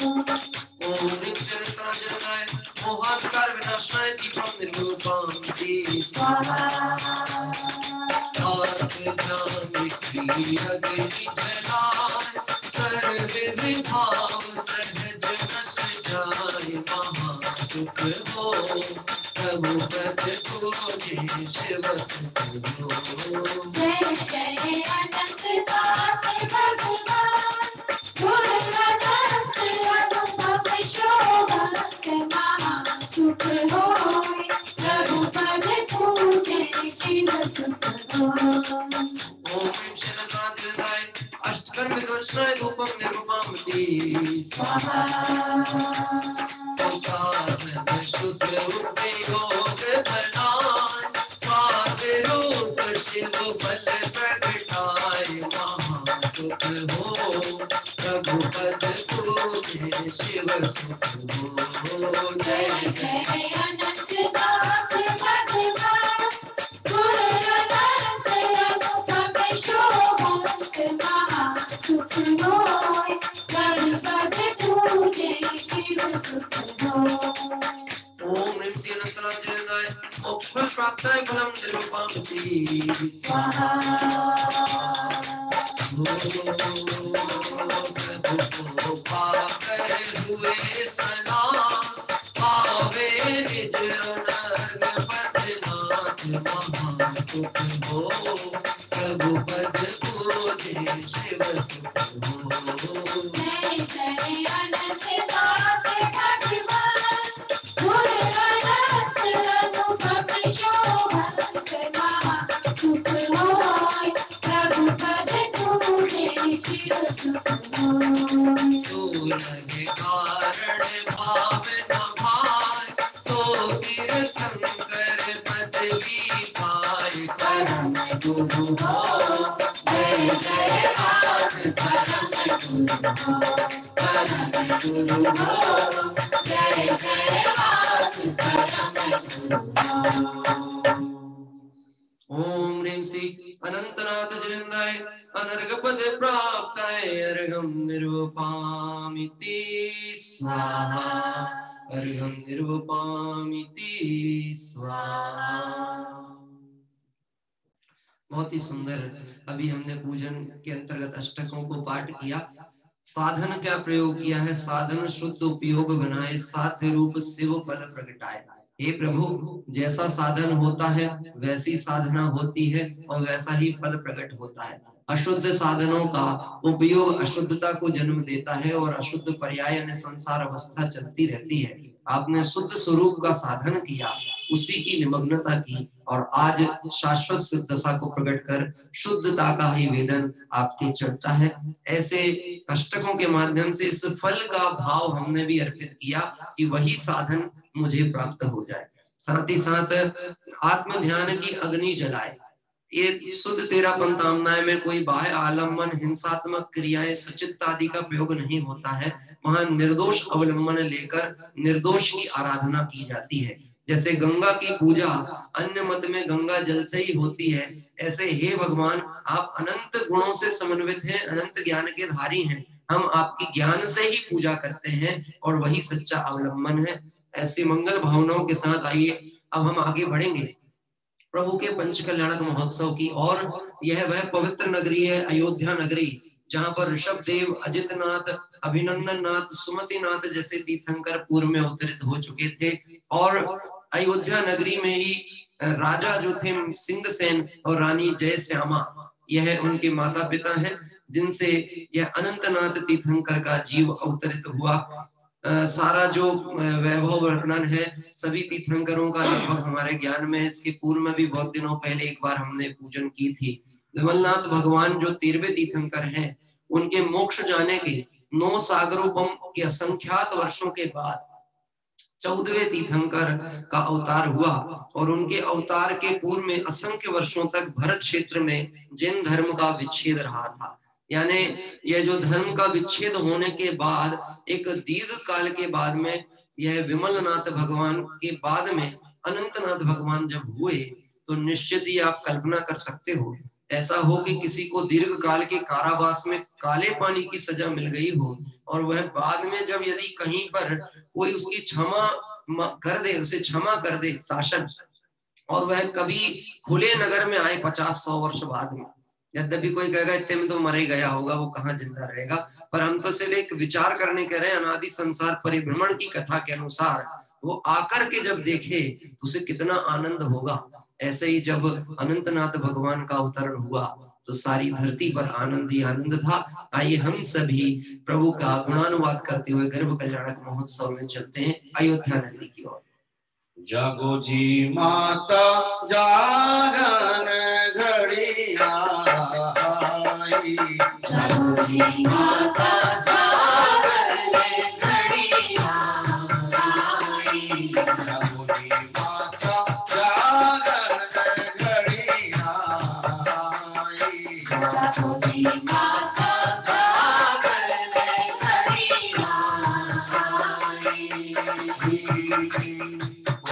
ओम ह्रीं श्री अनंतनाथ जय मोहाधिकार विनाशनाय दीपम निर्विपामति स्वाहा। ज्ञान की अग्नि जलाय, सर्व विभाव सहज नस जाय, महासुख हो, प्रभु पद पूजे शिव सुख होय। जय जय अनंत नाथ भगवान, गुण अनंत अनुपम शोभन, महासुख होय, प्रभु पद पूजे शिव सुख होय। ओम ह्रीं श्री अनंतनाथ जय अष्टकर्म विध्वंसनाय धूपम निर्विपामति स्वाहा। ओ साधन शुद्र उपयोग बनाय, स्वाद रूप शिव बल प्रगटाय, महासुख जय जय अनंतनाथ भगवान गुण अनंत अनुभव शोभंत महा सुख होय गणपत पूजे शिव सुख होय। ओम ह्रीं श्री अनंतनाथ जय मोक्षफल प्राप्ताय फलम निरूपामि स्वाहा। पाकर हुए सलाम पावे निज अनर्घ पदनाथ महासुख हो प्रभु पद पूजे शिव सुख हो। जय जय अनंतनाथ भगवान गुण अनंत अनुभव शोभंत महा सुख होय प्रभु पद पूजे शिव सुख होय। लगे कारण भाव न भाय सो तीर्थंकर पदवी पाय परम गुरु हो जय जय नाथ परम गुरु हो परम गुरु हो जय जय नाथ परम गुरु हो। ओम ह्रीं श्री अनंतनाथ जयंदाय अनर्घ पद प्राप्ताय अर्घं निर्वपामिति स्वाहा अर्घं निर्वपामिति स्वाहा। बहुत ही सुंदर अभी हमने पूजन के अंतर्गत अष्टकों को पाठ किया। साधन क्या प्रयोग किया है? साधन शुद्ध उपयोग बनाए साध्य रूप शिव फल प्रगटाए। हे प्रभु, जैसा साधन होता है वैसी साधना होती है और वैसा ही फल प्रकट होता है। अशुद्ध साधनों का उपयोग अशुद्धता को जन्म देता है और अशुद्ध पर्याय यानी संसार अवस्था चलती रहती है। आपने शुद्ध स्वरूप का साधन किया, उसी की निमग्नता की और आज शाश्वत सिद्ध दशा को प्रकट कर शुद्धता का ही वेदन आपके चलता है। ऐसे अष्टकों के माध्यम से इस फल का भाव हमने भी अर्पित किया कि वही साधन मुझे प्राप्त हो जाए। साथ ही साथ आत्म ध्यान की अग्नि जलाए। ये शुद्ध 13 पंतामनाएं में कोई बाह्य आलम्बन, हिंसात्मक क्रियाएं, सचित्त आदि का प्रयोग नहीं होता है। वहां निर्दोष अवलंबन लेकर निर्दोष की आराधना की जाती है। जैसे गंगा की पूजा अन्य मत में गंगा जल से ही होती है, ऐसे हे भगवान आप अनंत गुणों से समन्वित हैं, अनंत ज्ञान के धारी हैं। हम आपकी ज्ञान से ही पूजा करते हैं और वही सच्चा अवलंबन है। ऐसी मंगल भावनाओं के साथ आइए अब हम आगे बढ़ेंगे प्रभु के पंच कल्याणक महोत्सव की। और यह वह पवित्र नगरी है अयोध्या नगरी, जहाँ पर ऋषभ देव, अजित नाथ, अभिनंदन नाथ, सुमति नाथ जैसे तीर्थंकर पूर्व में अवतरित हो चुके थे। और अयोध्या नगरी में ही राजा जो थे सिंहसेन और रानी जय श्यामा, यह उनके माता पिता हैं, जिनसे यह अनंतनाथ तीर्थंकर का जीव अवतरित हुआ। सारा जो वैभव वर्णन है सभी तीर्थंकरों का लगभग हमारे ज्ञान में है। इसके पूर्व में भी बहुत दिनों पहले एक बार हमने पूजन की थी। विमलनाथ भगवान जो 13वें तीर्थंकर हैं, उनके मोक्ष जाने के 9 सागरोपम के असंख्यात वर्षों के बाद 14वें तीर्थंकर का अवतार हुआ। और उनके अवतार के पूर्व में असंख्य वर्षों तक भरत क्षेत्र में जैन धर्म का विच्छेद रहा था। यानी यह जो धर्म का विच्छेद होने के बाद एक दीर्घ काल के बाद में यह विमलनाथ भगवान के बाद में अनंतनाथ भगवान जब हुए, तो निश्चित ही आप कल्पना कर सकते हो ऐसा हो कि किसी को दीर्घ काल के कारावास में काले पानी की सजा मिल गई हो और वह बाद में जब यदि कहीं पर कोई उसकी क्षमा कर दे, उसे क्षमा कर दे शासन, और वह कभी खुले नगर में आए 50-100 वर्ष बाद में, यद्यपि कोई कहेगा इतने में तो मर ही गया होगा, वो कहाँ जिंदा रहेगा, पर हम तो सिर्फ एक विचार करने के रहे। अनादि संसार परिभ्रमण की कथा के अनुसार वो आकर के जब देखे तो उसे कितना आनंद होगा। ऐसे ही जब अनंतनाथ भगवान का अवतरण हुआ तो सारी धरती पर आनंद ही आनंद था। आइए हम सभी प्रभु का गुणानुवाद करते हुए गर्भ कल्याणक महोत्सव में चलते हैं अयोध्या नगरी की ओर। जागो जी माता जागन घड़िया आई, जागो जी माता जागन घड़िया आई, जागो जी माता जागन घड़िया आई, जागो जी माता जागन घड़िया आई।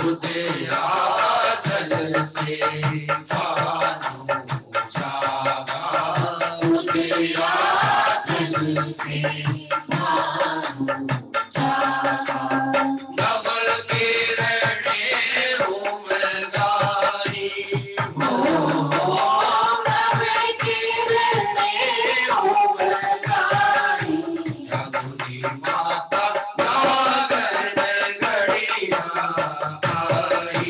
उदयाचल से भानु जागा, उदयाचल से भानु जागा। नवल किरणें उमलगाई, नवल किरणें उमलगाई। रघुनी माता नागन घड़िया आई,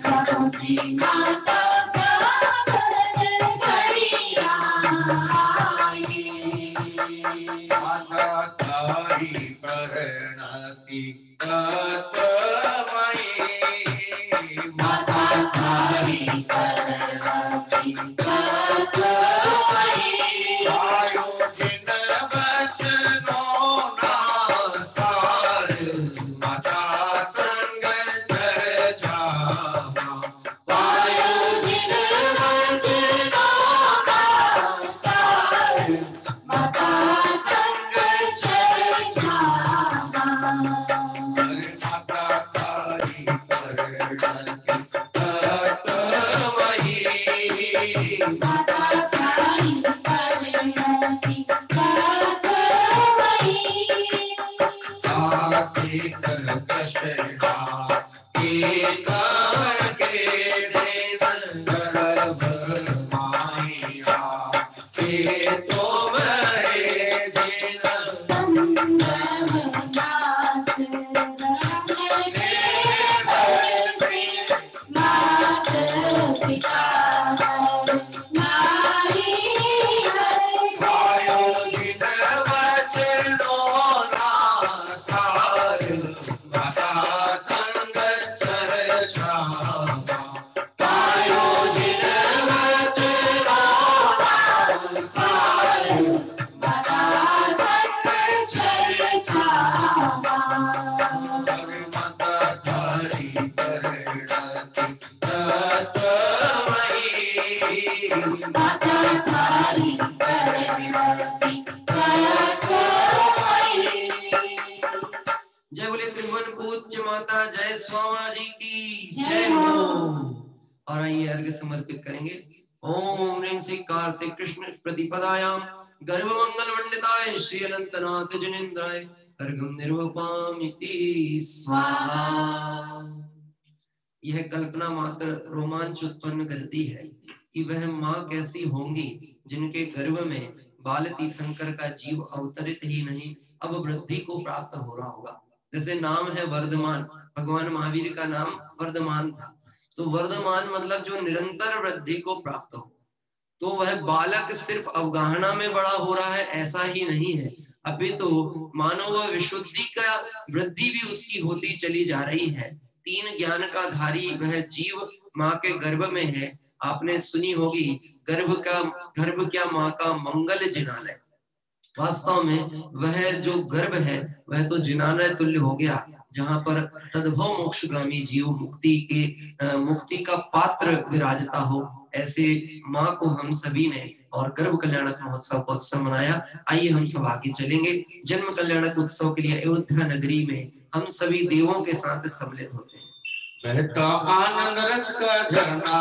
रघुनी माता नागन घड़िया आई। माता तारी परिणति तत्वमयी, माता तारी परिणति तत्वमयी। आयो जिन वचनों ना सार, माता संग चर्चा पायो जिन वचनों ना सार, माता संग चर्चा। माता तारी परिणति तत्वमयी, माता तारी परिणति तत्वमयी। साथे कर्कशा एक के दिन गर्भ माया, ये तो मरे दिन नाच मात पिता नारी आयो जिन वचनों ना सार, माता संग चर्चा पायो जिन वचनों ना सार, माता संग चर्चा। माता तारी परिणति तत्वमयी, माता तारी परिणति तत्वमयी। जय बोले त्रिभुवन पूज्य माता जय स्वामा जी की जय हो। और आइए अर्घ्य समर्पित करेंगे। ओम ह्रीं श्री कार्तिक कृष्ण प्रतिपदायाम गर्भ मंगल वंदिताय श्री अनंतनाथ जनेन्द्राय अर्घ्यं निर्वपामिति स्वाहा। यह कल्पना मात्र रोमांच उत्पन्न करती है कि वह माँ कैसी होंगी जिनके गर्भ में बाल तीर्थंकर का जीव अवतरित ही नहीं अब वृद्धि को प्राप्त हो रहा होगा। जैसे नाम है वर्धमान, भगवान महावीर का नाम वर्धमान था, तो वर्धमान मतलब जो निरंतर वृद्धि को प्राप्त हो। तो वह बालक सिर्फ अवगाहना में बड़ा हो रहा है ऐसा ही नहीं है, अभी तो मानव विशुद्धि का वृद्धि भी उसकी होती चली जा रही है। तीन ज्ञान का धारी वह जीव माँ के गर्भ में है। आपने सुनी होगी गर्भ क्या माँ का मंगल जिनालय। वास्तव में वह जो गर्भ है वह तो जिनालय तुल्य हो गया, जहाँ पर तद्भव मोक्षगामी जीव मुक्ति का पात्र विराजता हो। ऐसे माँ को हम सभी ने और गर्भ कल्याणक महोत्सव का उत्सव मनाया। आइए हम सब आगे चलेंगे। जन्म कल्याणक उत्सव के लिए अयोध्या नगरी में हम सभी देवों के साथ सम्मिलित होते हैं। बहता आनंद रस का झरना,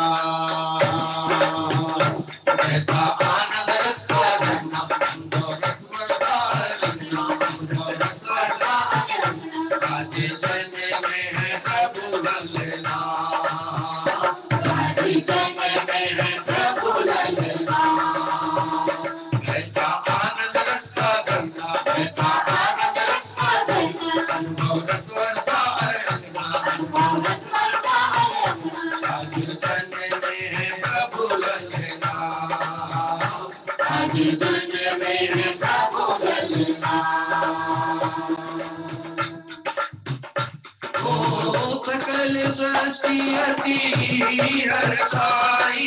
बहता आनंद रस का झरना, राजे जने में है प्रभु ललना, राजे जने में है प्रभु ललना। बहता आनंद रस का झरना, बहता आनंद रस का झरना, अनुभव रस वर्षा अरंगना, अनुभव रस वर्षा अरंगना। राजे जने में है प्रभु ललना, राजे जने में है प्रभु ललना। सकल सृष्टि अति हर्षाई,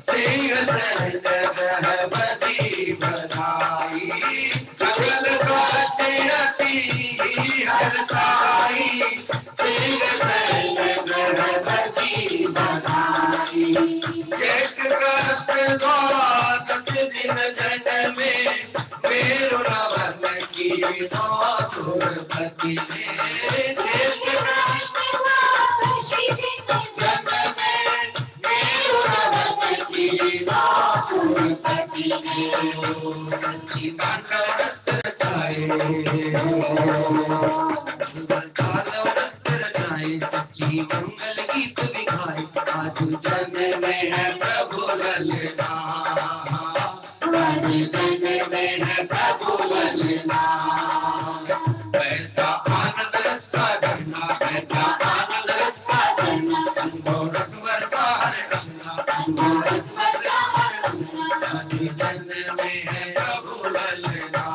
सिंह सहज बदी बधाई। सकल सृष्टि अति हर्षाई, सिंह सहज बदी बधाई। ज्येष्ठ कृष्ण द्वादश दिन जन में मेरो नवन की सुरपति ने श्रेष्ठ कृष्ण जन्म में मेरुरवन की सुरपति ने सच्चिदानंद रस रचाए सच्ची मंगल गीत बिखाए आज जन्म में है प्रभु ललना आज जन्म में है प्रभु ललना पैसा आनंद रस का झरना पैसा आनंद रस का झरना अनुभव रस बरसा हर रंगा अनुभव रस बरसा हर रंगा आज जन्म में है प्रभु ललना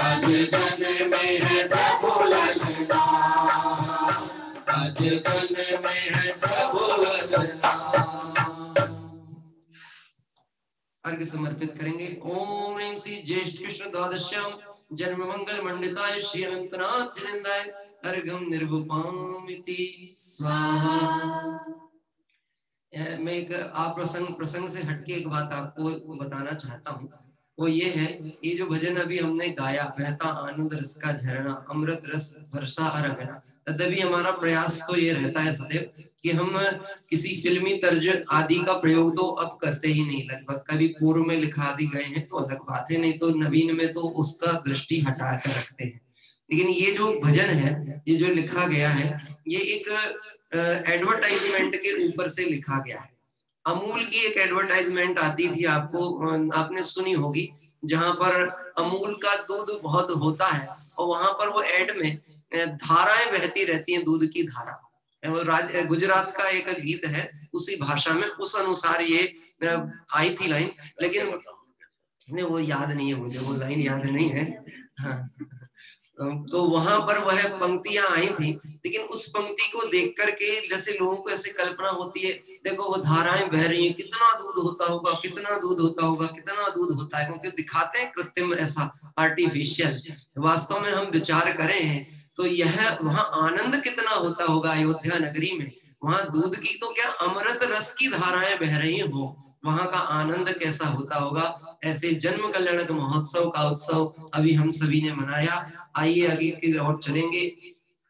आज जन्म में है प्रभु ललना आज जन्म में है प्रभु ललना। अर्घ समर्पित करेंगे। ओम ह्रीं श्री ज्येष्ठ कृष्ण द्वादश्याम जन्म मंगल मंडिताय श्री अनंतनाथ जिनेन्द्राय अर्घम निर्वपामिति स्वाहा। मैं एक प्रसंग से हटके एक बात आपको बताना चाहता हूँ, वो ये है, ये जो भजन अभी हमने गाया, बहता आनंद रस का झरना अमृत रस वर्षा अरगना, तभी हमारा प्रयास तो ये रहता है सदैव कि हम किसी फिल्मी तर्ज आदि का प्रयोग तो अब करते ही नहीं, लगभग कभी पूर्व में लिखा दी गए हैं तो अलग बात है, नहीं तो नवीन में तो उसका दृष्टि हटा कर रखते हैं। लेकिन ये जो भजन है, ये जो लिखा गया है, ये एक एडवर्टाइजमेंट के ऊपर से लिखा गया है। अमूल की एक एडवर्टाइजमेंट आती थी, आपने सुनी होगी, जहां पर अमूल का दूध बहुत होता है और वहां पर वो एड में धाराएं बहती रहती हैं, दूध की धारा। गुजरात का एक गीत है, उसी भाषा में उस अनुसार ये आई थी लाइन, लेकिन वो याद नहीं है मुझे, वो लाइन याद नहीं है। हाँ, तो वहां पर वह पंक्तियां आई थी, लेकिन उस पंक्ति को देख करके जैसे लोगों को ऐसे कल्पना होती है, देखो वो धाराएं बह रही हैं, कितना दूध होता होगा, कितना दूध होता होगा, कितना दूध होता है, क्योंकि दिखाते हैं कृत्रिम, ऐसा आर्टिफिशियल। वास्तव में हम विचार करें तो यह वहां आनंद कितना होता होगा अयोध्या नगरी में, वहां दूध की तो क्या अमृत रस की धाराएं बह रही हो, वहां का आनंद कैसा होता होगा। ऐसे जन्म कल्याणक महोत्सव का उत्सव अभी हम सभी ने मनाया। आइए आगे की ओर चलेंगे।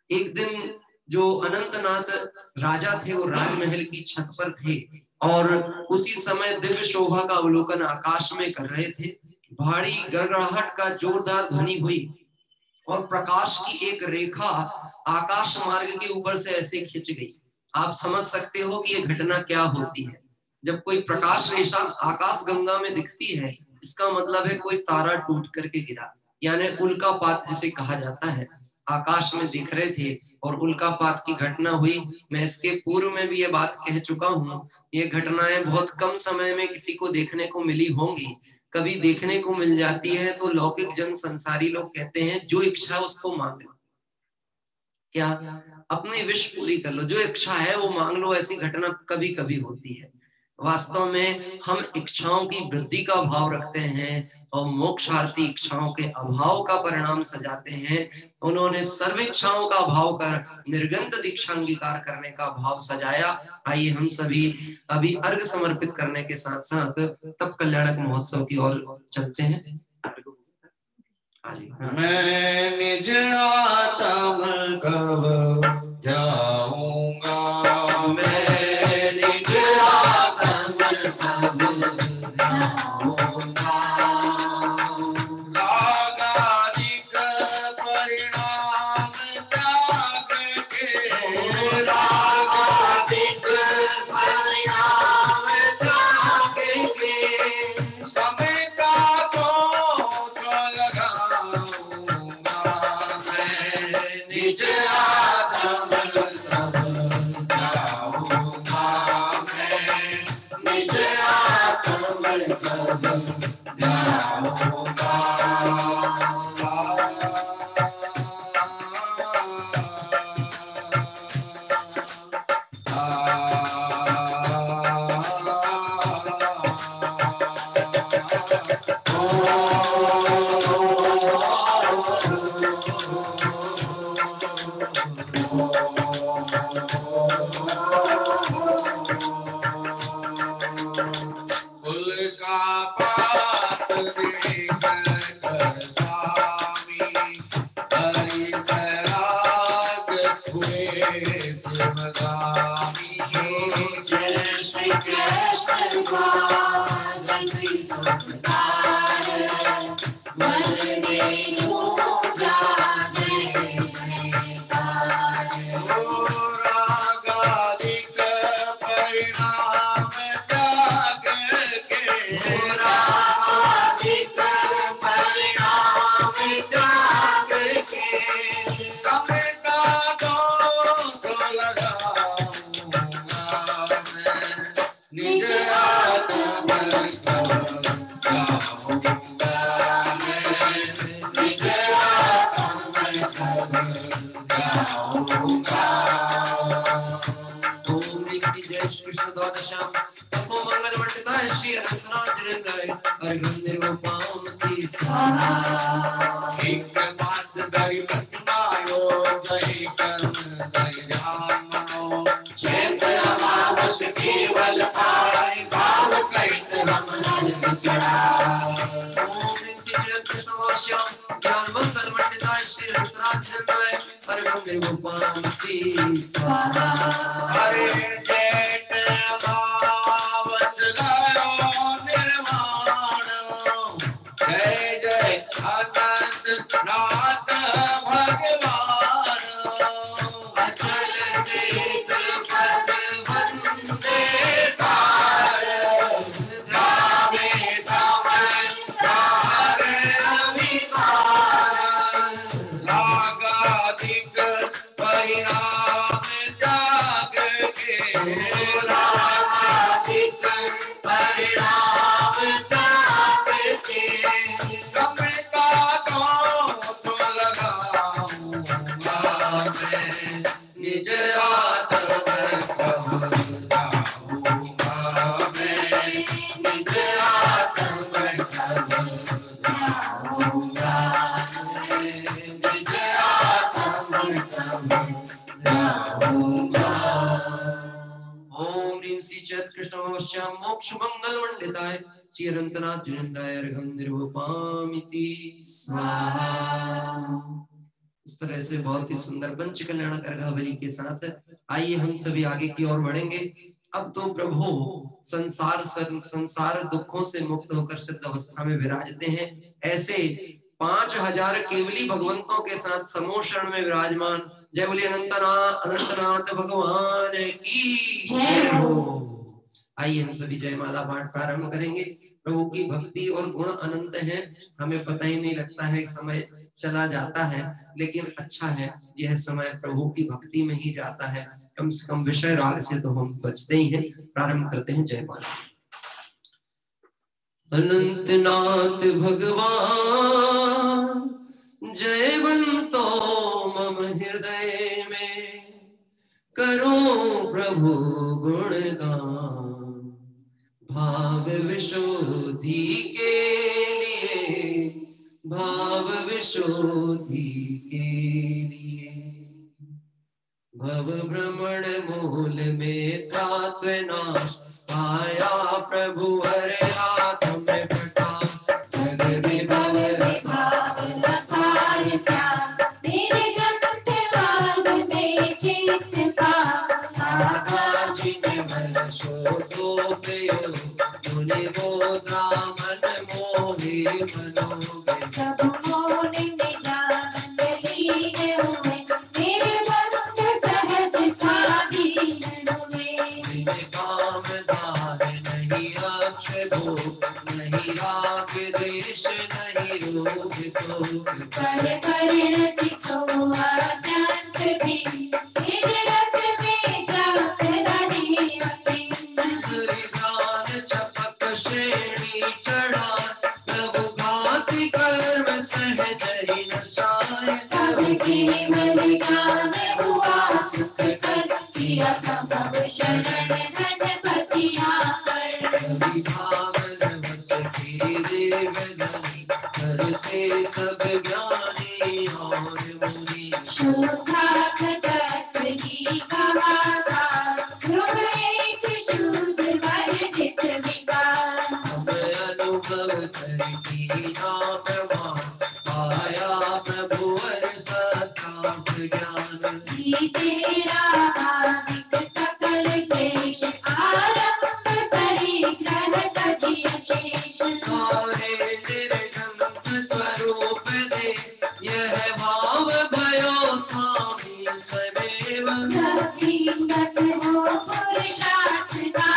एक दिन जो अनंतनाथ राजा थे, वो राजमहल की छत पर थे और उसी समय दिव्य शोभा का अवलोकन आकाश में कर रहे थे। भारी गड़गड़ाहट का जोरदार ध्वनि हुई और प्रकाश की एक रेखा आकाश मार्ग के ऊपर से ऐसे खिंच गई। आप समझ सकते हो कि ये घटना क्या होती है। जब कोई प्रकाश रेखा आकाश गंगा में दिखती है, इसका मतलब है कोई तारा टूट करके गिरा, यानी उल्कापात जिसे कहा जाता है। आकाश में दिख रहे थे और उल्कापात की घटना हुई। मैं इसके पूर्व में भी ये बात कह चुका हूँ, ये घटनाएं बहुत कम समय में किसी को देखने को मिली होंगी। कभी देखने को मिल जाती है तो लौकिक जन संसारी लोग कहते हैं जो इच्छा उसको मांग लो, क्या अपनी विश पूरी कर लो, जो इच्छा है वो मांग लो। ऐसी घटना कभी कभी होती है। वास्तव में हम इच्छाओं की वृद्धि का भाव रखते हैं और मोक्षार्थी इच्छाओं के अभाव का परिणाम सजाते हैं। उन्होंने सर्व इच्छाओं का भाव कर निर्गंत दीक्षा अंगीकार करने का भाव सजाया। आइए हम सभी अभी अर्घ समर्पित करने के साथ साथ तप कल्याणक महोत्सव की ओर चलते हैं। मैं निज आत्म कब जाऊंगा, मैं निज आत्म कब जाऊंगा, रागादिक परिणाम त्याग के, रागादिक परिणाम त्याग के, समय का तो लगाऊंगा, मैं निज आत्म सब जाऊंगा, मैं निज आत्म सब जाऊंगा। फूल का पात देकर हुए शिवगामी। जय श्री कृष्ण बाल श्री संतार मन में हो जागे जयकार। रागादिक परिणाम त्याग के, रागादिक परिणाम त्याग के, समय का दोष लगाऊंगा मैं, निज आत्म गाऊंगा मैं, निज आत्म गाऊंगा। ओम नित्य जय श्री कृष्ण द्वादशाम तपो मंगल वर्षिताय श्री अनंतनाथ जयंताय अर्घ्यं निरूपामति स्वाहा। एकमात्र दरि प्रतिमायो जय कर्म दरि ध्यान मनो, चैत्र अमावस केवल पाए भाव सहित हम हर चढ़ाए। ओम नित्य जय कृष्ण द्वादशाम ज्ञान मंगल वर्षिताय श्री अनंतनाथ जयंताय अर्घ्यं निरूपामति स्वाहा। हरे जेठ अमावस गयो निर्वाण, जय जय अनंत नाथ भगवान। अचल देख पद वंदे सार गावे समय कार अभिमान। रागादिक परिणाम त्याग के, रागादिक परिणाम त्याग के, समय का दोष लगाऊंगा मैं, निज आत्म गाऊंगा मैं, निज आत्म गाऊंगा, निज आत्म गाऊंगा। ओम ह्रीं श्री चैत्र कृष्णवश्याम मोक्ष मंगल मंडिताय श्री अनंतनाथ जयंताय अर्घ्यं निरूपामिति स्वाहा। इस तरह से बहुत ही सुंदर पंच कल्याणक अर्घावली के साथ आइए हम सभी आगे की ओर बढ़ेंगे। अब तो प्रभु संसार दुखों से मुक्त होकर सिद्ध अवस्था में विराजते हैं। ऐसे 5000 केवली भगवंतों के साथ समूह शरण में विराजमान। जय बोलिए अनंतनाथ भगवान की जय हो। आइए हम सभी जयमाला पाठ प्रारंभ करेंगे। प्रभु की भक्ति और गुण अनंत हैं, हमें पता ही नहीं लगता है, समय चला जाता है, लेकिन अच्छा है यह समय प्रभु की भक्ति में ही जाता है। कम से कम विषय राग से तो हम बचते ही हैं। प्रारंभ करते हैं जयमाला। अनंतनाथ भगवान जयवंतो मम हृदय में, करो प्रभु गुणगान। भाव विशुद्धि के लिए, भाव विशुद्धि के लिए, भव भ्रमण मूल में तात्वनाश पाया। प्रभु हरे हाथ में प्रकाश, जग विभव रसार प्यार। तेरे ग्रंथ वाद में चित्त का साधा जिन मन शोधो प्रियो। मुनि बोधा मन मोहि मनोगे, प्रभु मोनि निजानंद लीने हुए। तेरे भक्त सहज स्वाधीन हुए। काम दान नहीं अक्ष भोग, नहीं राग द्वेष नहीं रोग शोक। कर परिणति सो अत्यंत भी, निज रस में प्राप्त रही ज्ञान चपक श्रेणी चढ़ा। प्रभु भांति कर्म सहज ही नशाय। तब केवल ज्ञान हुआ सुख कर, जिया संभव शरण गणपति आकर। भावन वश फिर देवधनी, हर से सब ज्ञानी और मुनि। शोभा तत्व की कहाता, ध्रुव एक शुद्ध वर्जित विकार। हम अनुभव करके नाम मान, पाया प्रभु हर सताप ज्ञान। ही तेरा आदिक सकल क्लेश आरंभ परिग्रह तजी शेष तारे निर्गंत स्वरूप दे यह भाव भयो स्वामी स्वमेव जगत हो पुरुषार्थ का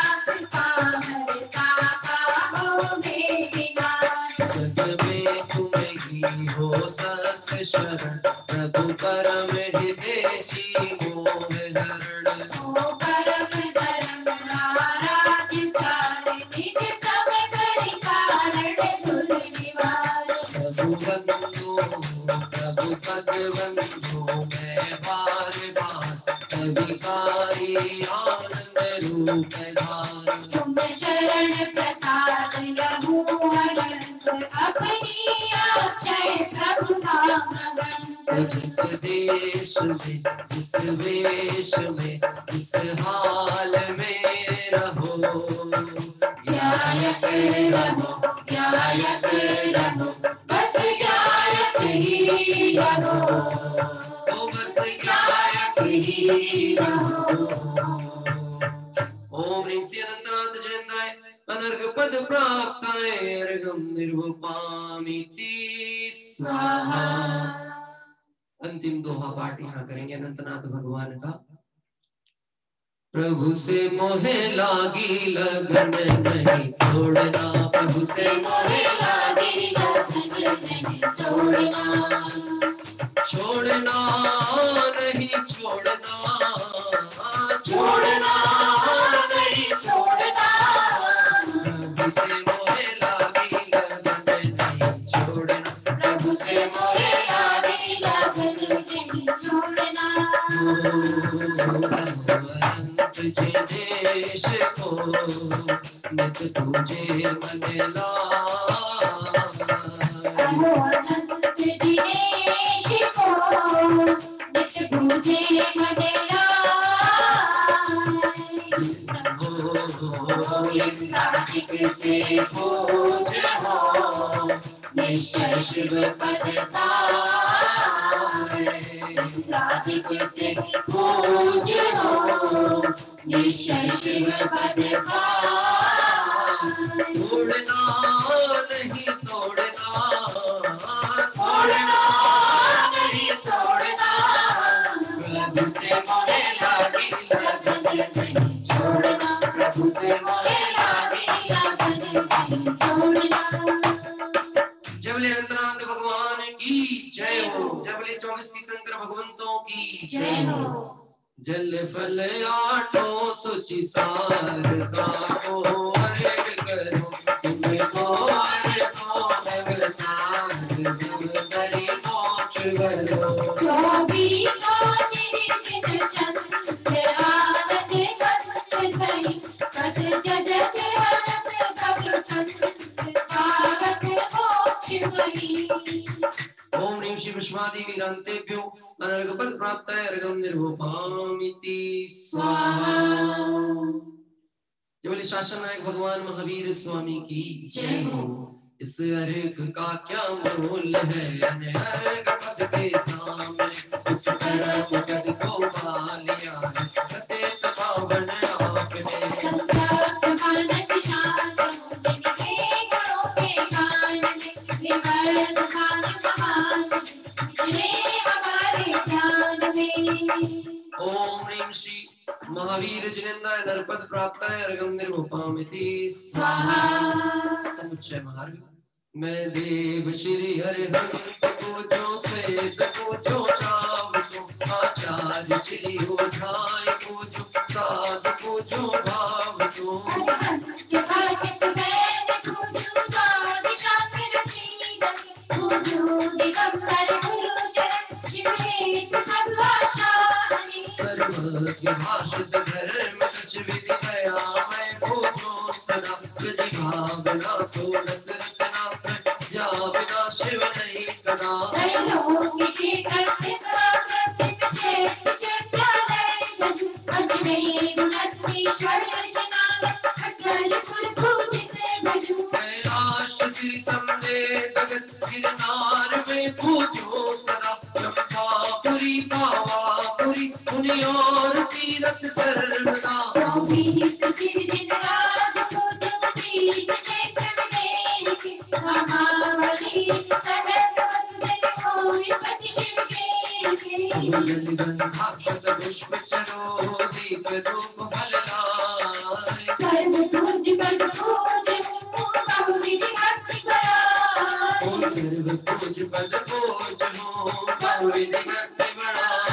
पावरता का हो बेबिना जग में तुम ही हो सत्य शरण प्रभु परम हितेशी मोह हरण ओ परम धर्म आराध्य सार निज सब करि कारण गुण निवार प्रभु बंधु प्रभु पद बंधु मैं बार बार अभिकारी आनंद रूप धार तुम चरण प्रसाद लहू अनंत अपनी अक्षय प्रभु नाम गंत जिस देश में जिस वेश में जिस हाल में रहो गायक रहो बस गायक ही रहो तो बस गायक ही रहो। ओम ह्रीं श्री अनंतनाथ जनेन्द्राय अनर्घ पद प्राप्ताय अर्घं निर्वपामिति स्वाहा। अंतिम दोहा पाठ यहाँ करेंगे अनंतनाथ भगवान का। प्रभु से मोहे लागी लगन नहीं छोड़ना प्रभु से मोहे लागी लगन नहीं छोड़ना छोड़ना नहीं छोड़ना छोड़ना नहीं छोड़ना प्रभु से मोहे लागी लगन नहीं छोड़ना प्रभु से मोहे लागी लगन नहीं छोड़ना अनंत जिनेश को नित तुझे मन लाए अहो अनंत जिनेश को नित पूजे मन लाए इंद्रादिक से पूज हो निश्चय शिव पद पाए इंद्रादिक से पूज हो निश्चय शिव पद पाए तोड़ना नहीं तोड़ना छोड़ना नहीं छोड़ना प्रभु से मोहे लागी लगन नहीं छोड़ना प्रभु से मोहे लागी लगन नहीं छोड़ना। जबले अनंतनाथ भगवान की जय हो। जबले 24 तीर्थंकर भगवंतों की जय हो। जल फल आठों सुचि सार का को अर्घ करो तुमको अर्घ को नवनाथ गुरुदरि मोक्ष करो। चौबीसों निर्जित चंद्र आरत कथ भई कथ जगत हरत भगवंत पावक मोक्ष भई। ओम ह्रीं श्री विश्वादिवीरांतेभ्यो अनर्घपद प्राप्ताय अर्घं निर्वपामिति स्वाहा। जबले शासन नायक भगवान महावीर स्वामी की जय हो। इस अर्घ का क्या मोल है अर्घ पद के सामने उस परम पद को पा लिया है सतेत पावन आपने। संकल्प मानस शांत हो जिनके गुणों के गान में निवर्त मान महान जितने हमारे ध्यान में। ओम ह्रीं श्री महावीर जिनेन्द्राय नरपद प्राप्ताय अर्घं निर्वपामिति स्वाहा। समुच्चय मार्ग मैं देव श्री हरिहंत पूजो श्वेत पूजो चावसो आचार्य श्री ओझाई पूजो साधु पूजो भावसो के भाषित वैद पूजो दाद शांकर जीवन पूजो दिगंबर गुरु चरण शिवेत सर्वशानी सर्वज्ञ भाषित धर्म कछ विधि दया मैं पूजो सदा यदि भावना सोलस रत्नात्र जा बिना शिव नहीं कदा। त्रैलोक्य के प्रतिभा प्रतिभ चेत चेत्यालय गज अजमेय गुणतीश्वर जनार्दन अचल सुरभूजित भजु। कैलाश श्री समवेत गिरनार में पूजो सदा चंपापुरी पावापुरी पुण्य और तीरथ सर्वदा 24 दिन रात को जगदीश क्षेत्र में देव की महाबली सहस्र वदन कोई पति शिव के गंधाक्षत पुष्प चरो दीप धूप फल लाए सर्व पूज पद पूज बहु विधि भक्ति कराए ओ सर्व पूज पद पूज हो बहु विधि भक्ति बढ़ाए।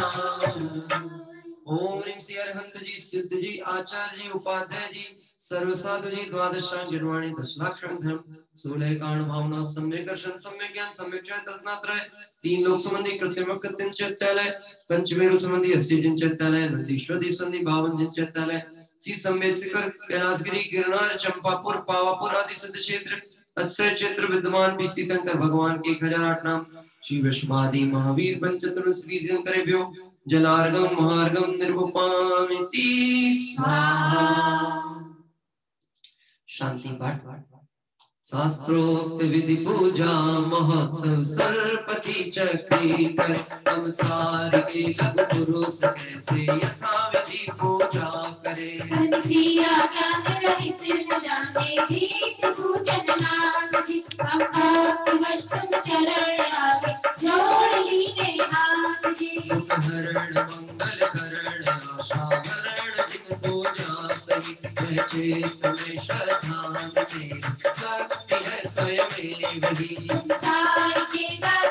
ओम ह्रीं श्री अरहंत जी, सिद्ध जी, आचार्य जी, उपाध्याय जी, सर्व साधु जी, द्वादशांग गिरवाणी, 10 लाख धर्म, 16 कांड भावना, सम्यक दर्शन, सम्यक ज्ञान, सम्यक चरित्र, रत्नात्रय, 3 लोक संबंधी कृत्रिम कृत्रिम चैत्यालय, पंचमेरु संबंधी 80 जिन चैत्यालय, नंदीश्वर देव संबंधी 52 जिन चैत्यालय, श्री संवेद शिखर, कैलाशगिरी, गिरनार, चंपापुर, पावापुर आदि सिद्ध क्षेत्र, अक्षय क्षेत्र विद्यमान भी तीर्थंकर भगवान के 1008 नाम, श्री विष्णुवादी महावीर पंचतनु श्री शंकरेभ्यो जलार्गम महार्गम निर्वपामिति स्वाहा। शांति पाठ। शास्त्रोक्त विधि पूजा महोत्सव सरपति चक्री कर हम सारे के लघु पुरुष कैसे यथा विधि पूजा करे किया ज्ञान रहित न जाने रीत पूजन नाम जी हम भक्ति वस्तु चरण आगे जोड़ लीने हाथ जी हरण मंगल करण आशा हरण जिन पूजा सही मैं चेत में श्रद्धा में शक्ति है स्वयं वही सारे के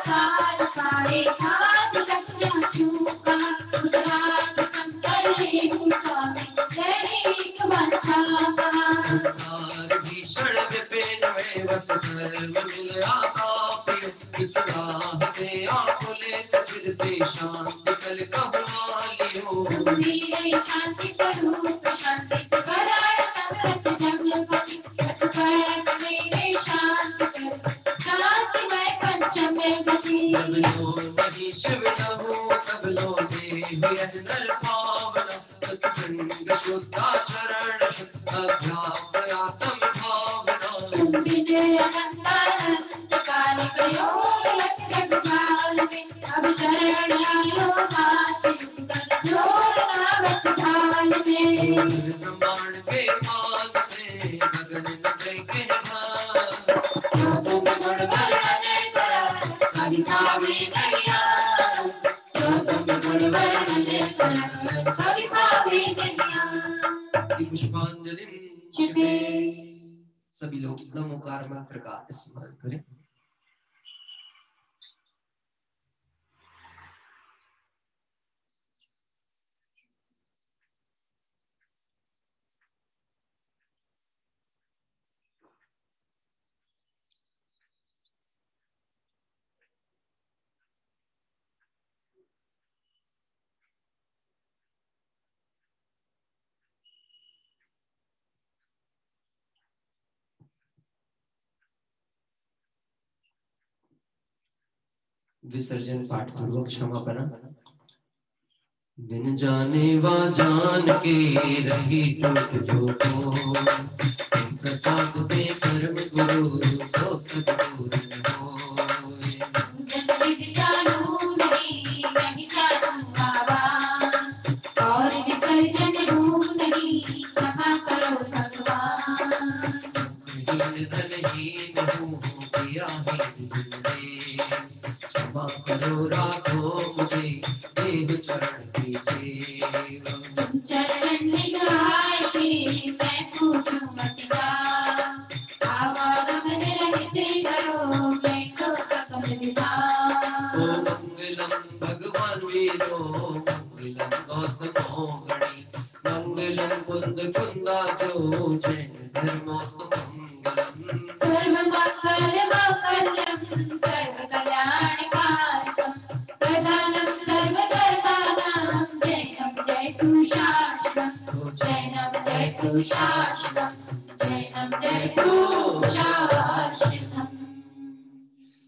सार सारे हाथ लग जा चूका उद्धार संकर हे स्वामी दैनिक वंशा संसार भीषण विपिन में बस धर्म मिल आतापियो किस राह दे आकुले फिरते शांति कल कहवालियो मेरे शांति स्वरूप शांति करण समरथ जगपति सत्कर्म मेरे शांति कर शांति मैं पंचम गति सब लो नहीं शिव लहू सब लो देव नर पावना सत्संग शुद्धाचरण अभ्यास आत्म भावना तुम बिन अनंतान काल कयो लख जगजाल में अब शरण आयो मात जोर नामत ढाल में ब्रह्मांड के मान में गगन में के भास जो तुम गुण वर्णन करा कविता में करिया जो तुम गुण वर्णन करा कविता में करिया पुष्पांजलि छिपे सभी लोग नमोकार मंत्र का स्मरण करें। विसर्जन पाठ पूर्वक क्षमापना। बिन जाने वा जान के रही टूट जो को प्रसाद दे परम गुरु सो सद्गुरु होय। जन विधि जानू नहीं जानूंगा और विसर्जन हूँ नहीं क्षमा करो भगवान धनहीन हूँ किया ही तुमने क्षमा करो राखो मुझे देव चरण की सेवा। तुम चरण निगाह के मैं पूछूं मत जा आवागमन रहित करो मैं तो सकल विधान ओ मंगलम भगवान वीरो मंगलम गौतमो गणी मंगलम कुंद कुंदाचो जय धर्मोस्तु मंगलम सर्व मंगलम सर्व कल्याणकारकम प्रधानम सर्व धर्माणां जयम जयतु शाश्वतम् जयम जयतु शाश्वतम् जयम जयतु शाश्वतम्।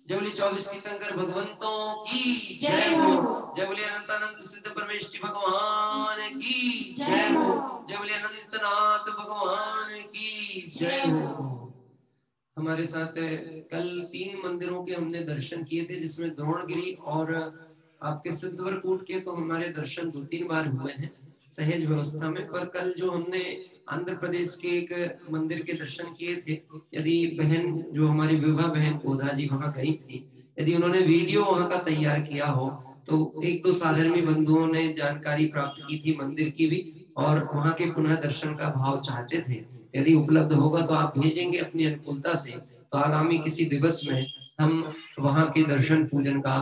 जय बोले 24 तीर्थंकर भगवंतों की जय हो। जय बोले अनंतानंत सिद्ध परमेष्टि भगवान की जय हो। जय बोले अनंतनाथ भगवान की जय हो। हमारे साथ कल 3 मंदिरों के हमने दर्शन किए थे जिसमें द्रोणगिरी और आपके सिद्धवरकूट के तो हमारे दर्शन 2-3 बार हुए हैं सहज व्यवस्था में, पर कल जो हमने आंध्र प्रदेश के एक मंदिर के दर्शन किए थे, यदि बहन जो हमारी विवाह बहन गोधा जी वहां गई थी, यदि उन्होंने वीडियो वहां का तैयार किया हो तो 1-2 साधर्मी बंधुओं ने जानकारी प्राप्त की थी मंदिर की भी, और वहां के पुनः दर्शन का भाव चाहते थे। यदि उपलब्ध होगा तो आप भेजेंगे अपनी अनुकूलता से, तो आगामी किसी दिवस में हम वहां के दर्शन पूजन का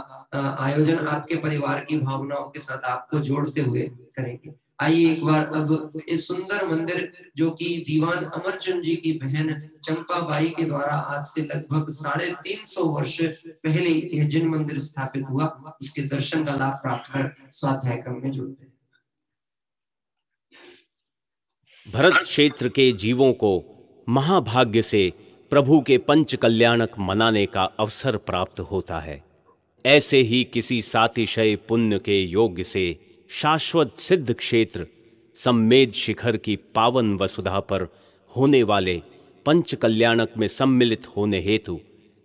आयोजन आपके परिवार की भावनाओं के साथ आपको जोड़ते हुए करेंगे। आइए एक बार अब इस सुंदर मंदिर जो कि दीवान अमरचंद जी की बहन चंपा बाई के द्वारा आज से लगभग 350 वर्ष पहले यह जिन मंदिर स्थापित हुआ, उसके दर्शन का लाभ प्राप्त कर स्वाध्याय क्रम में जुड़ते हैं। भरत क्षेत्र के जीवों को महाभाग्य से प्रभु के पंच कल्याणक मनाने का अवसर प्राप्त होता है। ऐसे ही किसी सातिशय पुण्य के योग्य से शाश्वत सिद्ध क्षेत्र सम्मेद शिखर की पावन वसुधा पर होने वाले पंच कल्याणक में सम्मिलित होने हेतु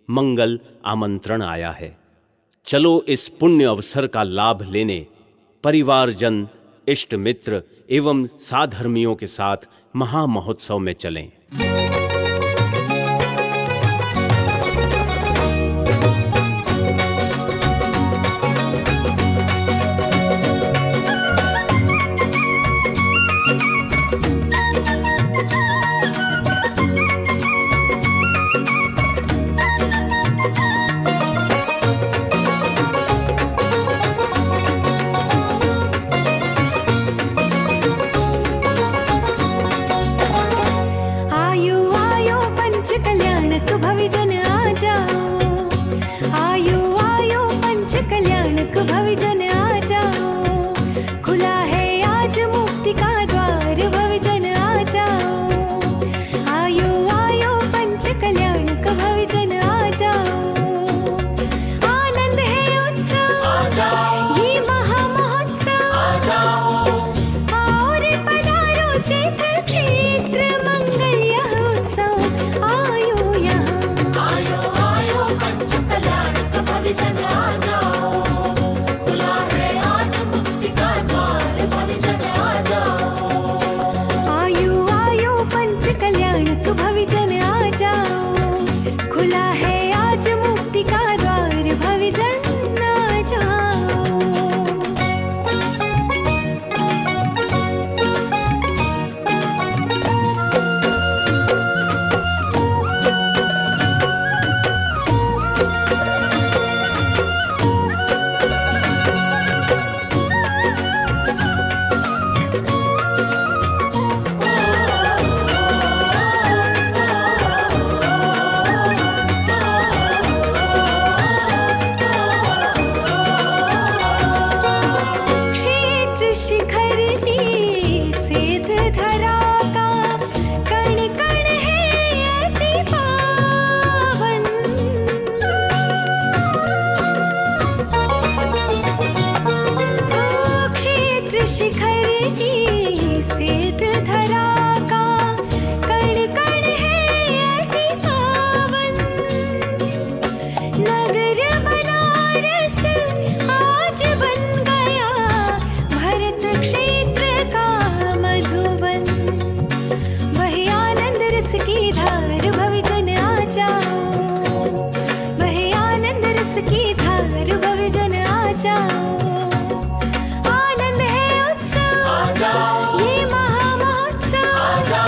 मंगल आमंत्रण आया है। चलो इस पुण्य अवसर का लाभ लेने परिवारजन, इष्ट मित्र एवं साधर्मियों के साथ महामहोत्सव में चलें। भविजन आ जाओ, खुला है आज मुक्ति का द्वार, भविजन आ जाओ। आयो आयो पंच कल्याण का भविजन आ जाओ। आनंद है उत्सव ये महामहोत्सव, आओ रे पधारो सिद्ध क्षेत्र मंगल यह उत्सव। आयो यहाँ आयो आयो पंच कल्याण का भविजन आ जाओ। भविजन आ जाओ, खुला है आज मुक्ति का द्वार, भविजन आ जाओ। शिखर जी सिद्ध धरा का कण कण है अति पावन। नगर बनारस आज बन गया भरत क्षेत्र का मधुबन। वही आनंद रस की धार, भविजन आ जाओ। वही आनंद रस की धार, भविजन आ जाओ। ये महामहोत्सव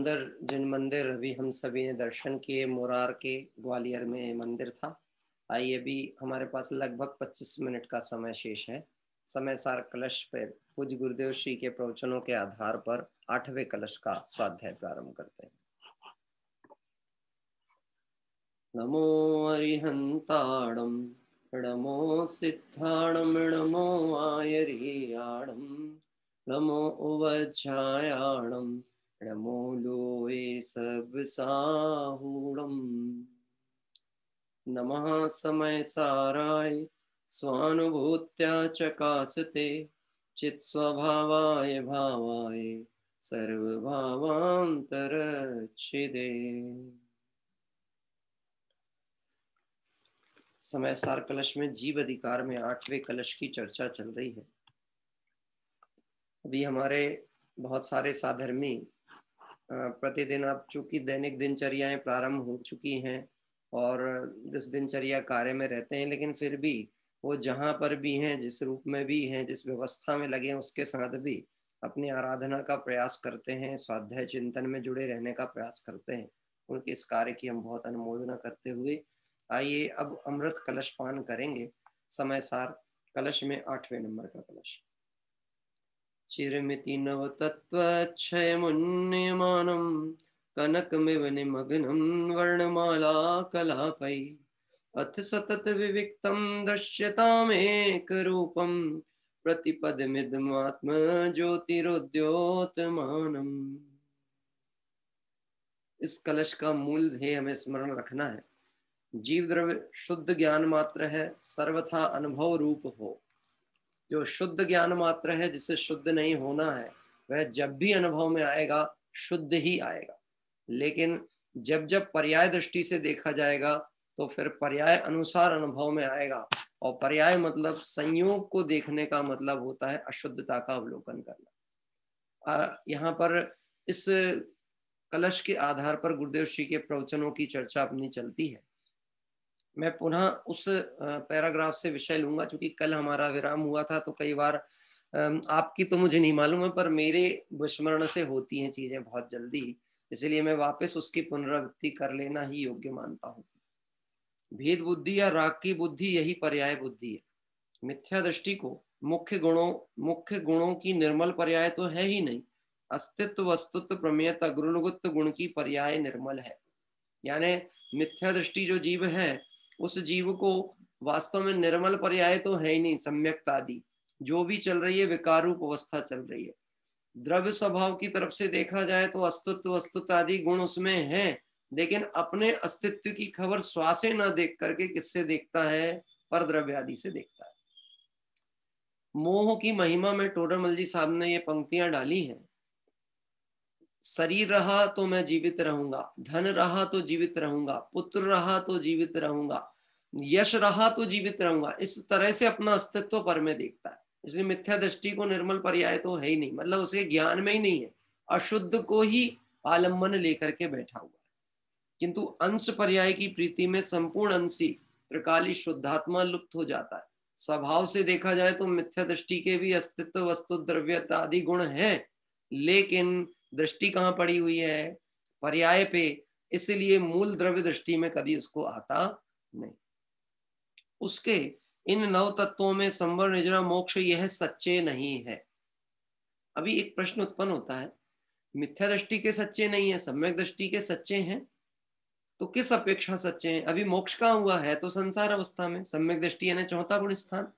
सुंदर जिन मंदिर अभी हम सभी ने दर्शन किए, मुरार के ग्वालियर में मंदिर था। आइए, अभी हमारे पास लगभग 25 मिनट का समय शेष है। समय सार कलश पर पूज्य गुरुदेव श्री के प्रवचनों के आधार पर 8वें कलश का स्वाध्याय प्रारंभ करते हैं। नमो अरिहंताणम नमो सिद्धाणम नमो आयरियाणम नमो उवज्जायाणम नमो लोए सब साहूणम नमः समय साराय स्वानुभूत्या चकासते चित स्वभावाय भावाय सर्वभावांतरच्छिदे। समय सार कलश में जीव अधिकार में 8वें कलश की चर्चा चल रही है। अभी हमारे बहुत सारे साधर्मी प्रतिदिन अब चूंकि दैनिक दिनचर्याएं प्रारंभ हो चुकी हैं और जिस दिनचर्या कार्य में रहते हैं, लेकिन फिर भी वो जहाँ पर भी हैं, जिस रूप में भी हैं, जिस व्यवस्था में लगे हैं, उसके साथ भी अपनी आराधना का प्रयास करते हैं, स्वाध्याय चिंतन में जुड़े रहने का प्रयास करते हैं। उनके इस कार्य की हम बहुत अनुमोदना करते हुए आइए अब अमृत कलश पान करेंगे। समय सार कलश में 8वें नंबर का कलश। चिरमिति नव तत्व क्षय मुन्यमानम कनकमिव निमग्नं वर्णमाला कलापै अथ सतत विविक्तं दृश्यतामेक रूपं प्रतिपदमिदमात्म ज्योतिरुद्योतमानम्। इस कलश का मूल ध्येय हमें स्मरण रखना है। जीव द्रव्य शुद्ध ज्ञान मात्र है, सर्वथा अनुभव रूप हो। जो शुद्ध ज्ञान मात्र है, जिसे शुद्ध नहीं होना है, वह जब भी अनुभव में आएगा शुद्ध ही आएगा। लेकिन जब जब पर्याय दृष्टि से देखा जाएगा तो फिर पर्याय अनुसार अनुभव में आएगा। और पर्याय मतलब संयोग को देखने का मतलब होता है अशुद्धता का अवलोकन करना। यहाँ पर इस कलश के आधार पर गुरुदेव श्री के प्रवचनों की चर्चा अपनी चलती है। मैं पुनः उस पैराग्राफ से विषय लूंगा, क्योंकि कल हमारा विराम हुआ था, तो कई बार आपकी तो मुझे नहीं मालूम है, पर मेरे विस्मरण से होती हैं चीजें बहुत जल्दी, इसलिए मैं वापस उसकी पुनरावृत्ति कर लेना ही योग्य मानता हूँ। भेद बुद्धि या राग की बुद्धि यही पर्याय बुद्धि है। मिथ्या दृष्टि को मुख्य गुणों की निर्मल पर्याय तो है ही नहीं। अस्तित्व वस्तुत्व प्रमेयता गुरुलुगुत्व गुण की पर्याय निर्मल है। यानी मिथ्या दृष्टि जो जीव है, उस जीव को वास्तव में निर्मल पर्याय तो है ही नहीं। सम्यक्ता आदि जो भी चल रही है विकार रूप अवस्था चल रही है। द्रव्य स्वभाव की तरफ से देखा जाए तो अस्तित्व वस्तुत्व आदि गुण उसमें हैं, लेकिन अपने अस्तित्व की खबर श्वासे न देख करके किससे देखता है? पर द्रव्य आदि से देखता है। मोह की महिमा में टोडरमल जी साहब ने ये पंक्तियां डाली हैं। शरीर रहा तो मैं जीवित रहूंगा, धन रहा तो जीवित रहूंगा, पुत्र रहा तो जीवित रहूंगा, यश रहा तो जीवित रहूंगा। इस तरह से अपना अस्तित्व पर में देखता है। इसलिए मिथ्या दृष्टि को निर्मल पर्याय तो है ही नहीं, मतलब उसे ज्ञान में ही नहीं है, अशुद्ध को ही आलम्बन लेकर के बैठा हुआ है। किंतु अंश पर्याय की प्रीति में संपूर्ण अंशी त्रिकाली शुद्धात्मा लुप्त हो जाता है। स्वभाव से देखा जाए तो मिथ्या दृष्टि के भी अस्तित्व वस्तु द्रव्यता आदि गुण हैं, लेकिन दृष्टि कहाँ पड़ी हुई है? पर्याय पे। इसलिए मूल द्रव्य दृष्टि में कभी उसको आता नहीं। उसके इन नव तत्वों में संवर निजरा मोक्ष यह सच्चे नहीं है। अभी एक प्रश्न उत्पन्न होता है, मिथ्या दृष्टि के सच्चे नहीं है, सम्यक दृष्टि के सच्चे हैं, तो किस अपेक्षा सच्चे हैं? अभी मोक्ष कहाँ हुआ है? तो संसार अवस्था में। सम्यक दृष्टि यानी चौथा गुण स्थान।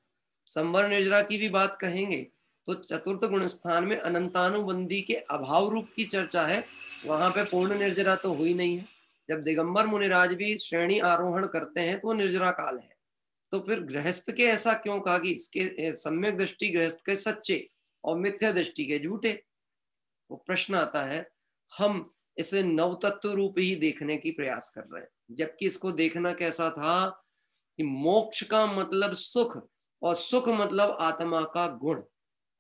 संवर निर्जरा की भी बात कहेंगे तो चतुर्थ गुण स्थान में अनंतानुबंधी के अभाव रूप की चर्चा है। वहां पे पूर्ण निर्जरा तो हुई नहीं है। जब दिगंबर मुनिराज भी श्रेणी आरोहण करते हैं तो निर्जरा काल है। तो फिर गृहस्थ के ऐसा क्यों कहा कि इसके सम्यक दृष्टि गृहस्थ के सच्चे और मिथ्या दृष्टि के झूठे? तो प्रश्न आता है, हम इसे नवतत्व रूप ही देखने की प्रयास कर रहे हैं, जबकि इसको देखना कैसा था कि मोक्ष का मतलब सुख और सुख मतलब आत्मा का गुण।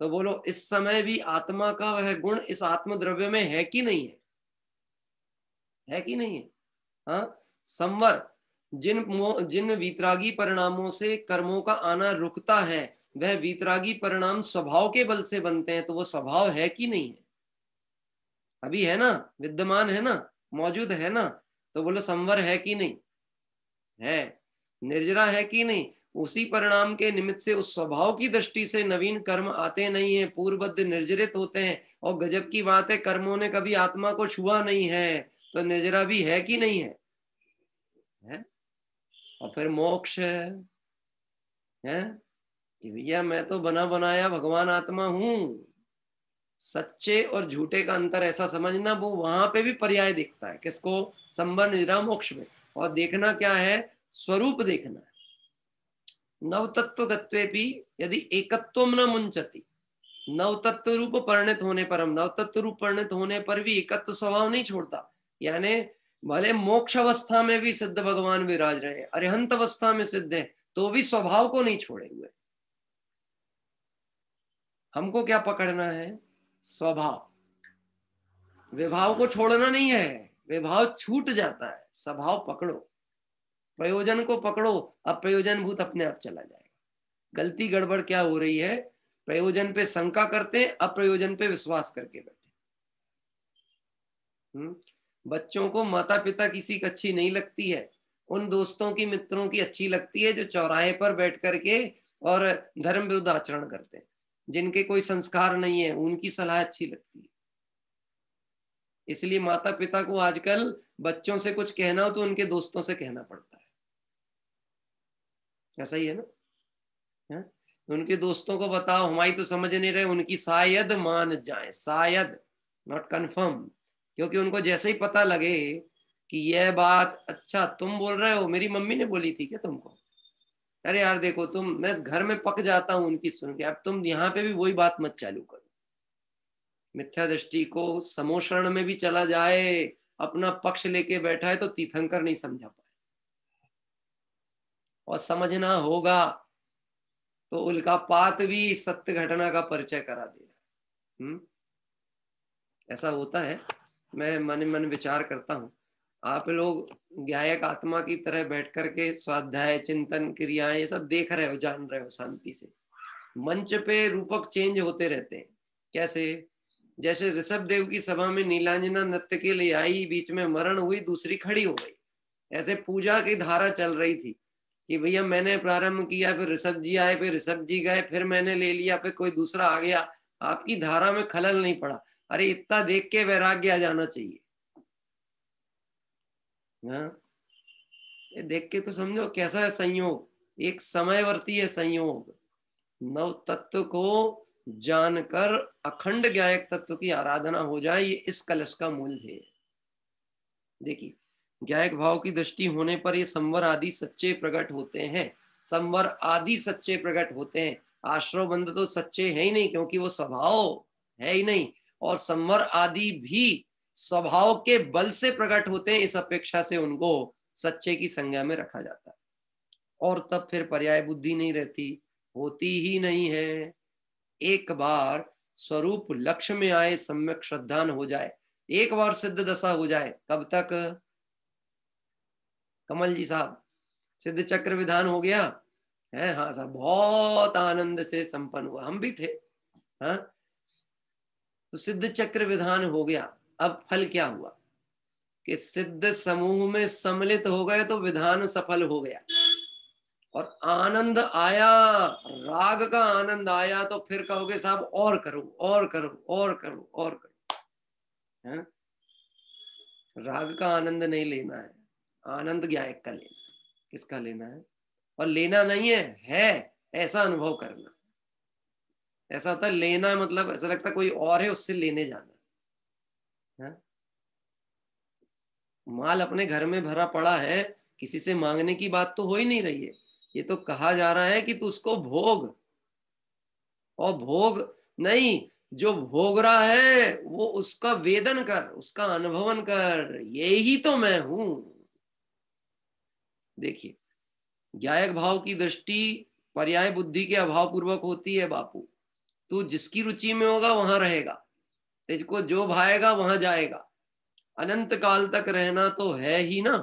तो बोलो, इस समय भी आत्मा का वह गुण इस आत्म द्रव्य में है कि नहीं है? है कि नहीं है? हाँ, संवर जिन वीतरागी परिणामों से कर्मों का आना रुकता है, वह वीतरागी परिणाम स्वभाव के बल से बनते हैं, तो वो स्वभाव है कि नहीं है? अभी है ना, विद्यमान है ना, मौजूद है ना। तो बोलो संवर है कि नहीं है, निर्जरा है कि नहीं। उसी परिणाम के निमित्त से उस स्वभाव की दृष्टि से नवीन कर्म आते नहीं है, पूर्वबद्ध निर्जरित होते हैं। और गजब की बात है, कर्मों ने कभी आत्मा को छुआ नहीं है, तो निर्जरा भी है कि नहीं है, है? और फिर मोक्ष है कि भैया मैं तो बना बनाया भगवान आत्मा हूं। सच्चे और झूठे का अंतर ऐसा समझना, वो वहां पे भी पर्याय दिखता है। किसको? संबर निद्रा मोक्ष में। और देखना क्या है? स्वरूप देखना है। नवतत्व गत्वेपि यदि एकत्वम न मुंचति, नवतत्व रूप परिणत होने पर, हम नवतत्व रूप परिणत होने पर भी एकत्व स्वभाव नहीं छोड़ता। यानी भले मोक्ष अवस्था में भी सिद्ध भगवान विराज रहे हैं, अरिहंत अवस्था में सिद्ध है, तो भी स्वभाव को नहीं छोड़े हुए। हमको क्या पकड़ना है? स्वभाव। विभाव को छोड़ना नहीं है, विभाव छूट जाता है, स्वभाव पकड़ो, प्रयोजन को पकड़ो, अब प्रयोजन भूत अपने आप चला जाएगा। गलती गड़बड़ क्या हो रही है? प्रयोजन पे शंका करते हैं, अप्रयोजन पे विश्वास करके बैठे। बच्चों को माता पिता किसी की अच्छी नहीं लगती है, उन दोस्तों की, मित्रों की अच्छी लगती है जो चौराहे पर बैठ करके और धर्म विरुद्ध आचरण करते हैं। जिनके कोई संस्कार नहीं है उनकी सलाह अच्छी लगती है। इसलिए माता पिता को आजकल बच्चों से कुछ कहना हो तो उनके दोस्तों से कहना पड़ता है। ऐसा ही है ना? उनके दोस्तों को बताओ, हमारी तो समझ नहीं रहे, उनकी शायद मान जाए, शायद, नॉट कंफर्म। क्योंकि उनको जैसे ही पता लगे कि यह बात, अच्छा तुम बोल रहे हो, मेरी मम्मी ने बोली थी क्या तुमको? अरे यार देखो तुम, मैं घर में पक जाता हूं उनकी सुन के, अब तुम यहाँ पे भी वही बात मत चालू करो। मिथ्या दृष्टि को समोषण में भी चला जाए, अपना पक्ष लेके बैठा है तो तीर्थंकर नहीं समझा पाए। और समझना होगा तो उल्कापात भी सत्य घटना का परिचय करा दे रहा है। ऐसा होता है। मैं मन मन विचार करता हूँ, आप लोग गायक आत्मा की तरह बैठ करके स्वाध्याय, चिंतन, क्रियाएं ये सब देख रहे हो, जान रहे हो शांति से। मंच पे रूपक चेंज होते रहते हैं। कैसे? जैसे ऋषभ देव की सभा में नीलांजना नृत्य के लिए आई, बीच में मरण हुई, दूसरी खड़ी हो गई। ऐसे पूजा की धारा चल रही थी कि भैया मैंने प्रारंभ किया, फिर ऋषभ जी आए, फिर ऋषभ जी गए, फिर मैंने ले लिया, फिर कोई दूसरा आ गया। आपकी धारा में खलल नहीं पड़ा। अरे इतना देख के वैराग्य आ जाना चाहिए। ये देख के तो समझो कैसा है संयोग, एक समयवर्ती है संयोग। नव तत्व को जानकर अखंड गायक तत्व की आराधना हो जाए, ये इस कलश का मूल ध्येय। देखिए, गायक भाव की दृष्टि होने पर ये संवर आदि सच्चे प्रकट होते हैं। संवर आदि सच्चे प्रकट होते हैं। आश्रव बंध तो सच्चे है ही नहीं, क्योंकि वो स्वभाव है ही नहीं। और संवर आदि भी स्वभाव के बल से प्रकट होते हैं, इस अपेक्षा से उनको सच्चे की संज्ञा में रखा जाता है। और तब फिर पर्याय बुद्धि नहीं रहती, होती ही नहीं है। एक बार स्वरूप लक्ष्य में आए, सम्यक श्रद्धान हो जाए, एक बार सिद्ध दशा हो जाए, कब तक? कमल जी साहब, सिद्ध चक्र विधान हो गया है? हाँ साहब, बहुत आनंद से संपन्न हुआ, हम भी थे। हाँ, तो सिद्ध चक्र विधान हो गया। अब फल क्या हुआ कि सिद्ध समूह में सम्मिलित हो गए तो विधान सफल हो गया और आनंद आया, राग का आनंद आया। तो फिर कहोगे साहब और करो, और करो, और करो, और करो। हाँ? राग का आनंद नहीं लेना है, आनंद गायक का लेना है। किसका लेना है? और लेना नहीं है ऐसा अनुभव करना। ऐसा होता है लेना, मतलब ऐसा लगता है कोई और है, उससे लेने जाना। है? माल अपने घर में भरा पड़ा है, किसी से मांगने की बात तो हो ही नहीं रही है। ये तो कहा जा रहा है कि तू उसको भोग, और भोग नहीं, जो भोग रहा है वो उसका वेदन कर, उसका अनुभवन कर, यही तो मैं हूं। देखिए, गायक भाव की दृष्टि पर्याय बुद्धि के अभाव पूर्वक होती है। बापू, तू जिसकी रुचि में होगा वहां रहेगा, तुझको जो भाएगा वहां जाएगा। अनंत काल तक रहना तो है ही ना।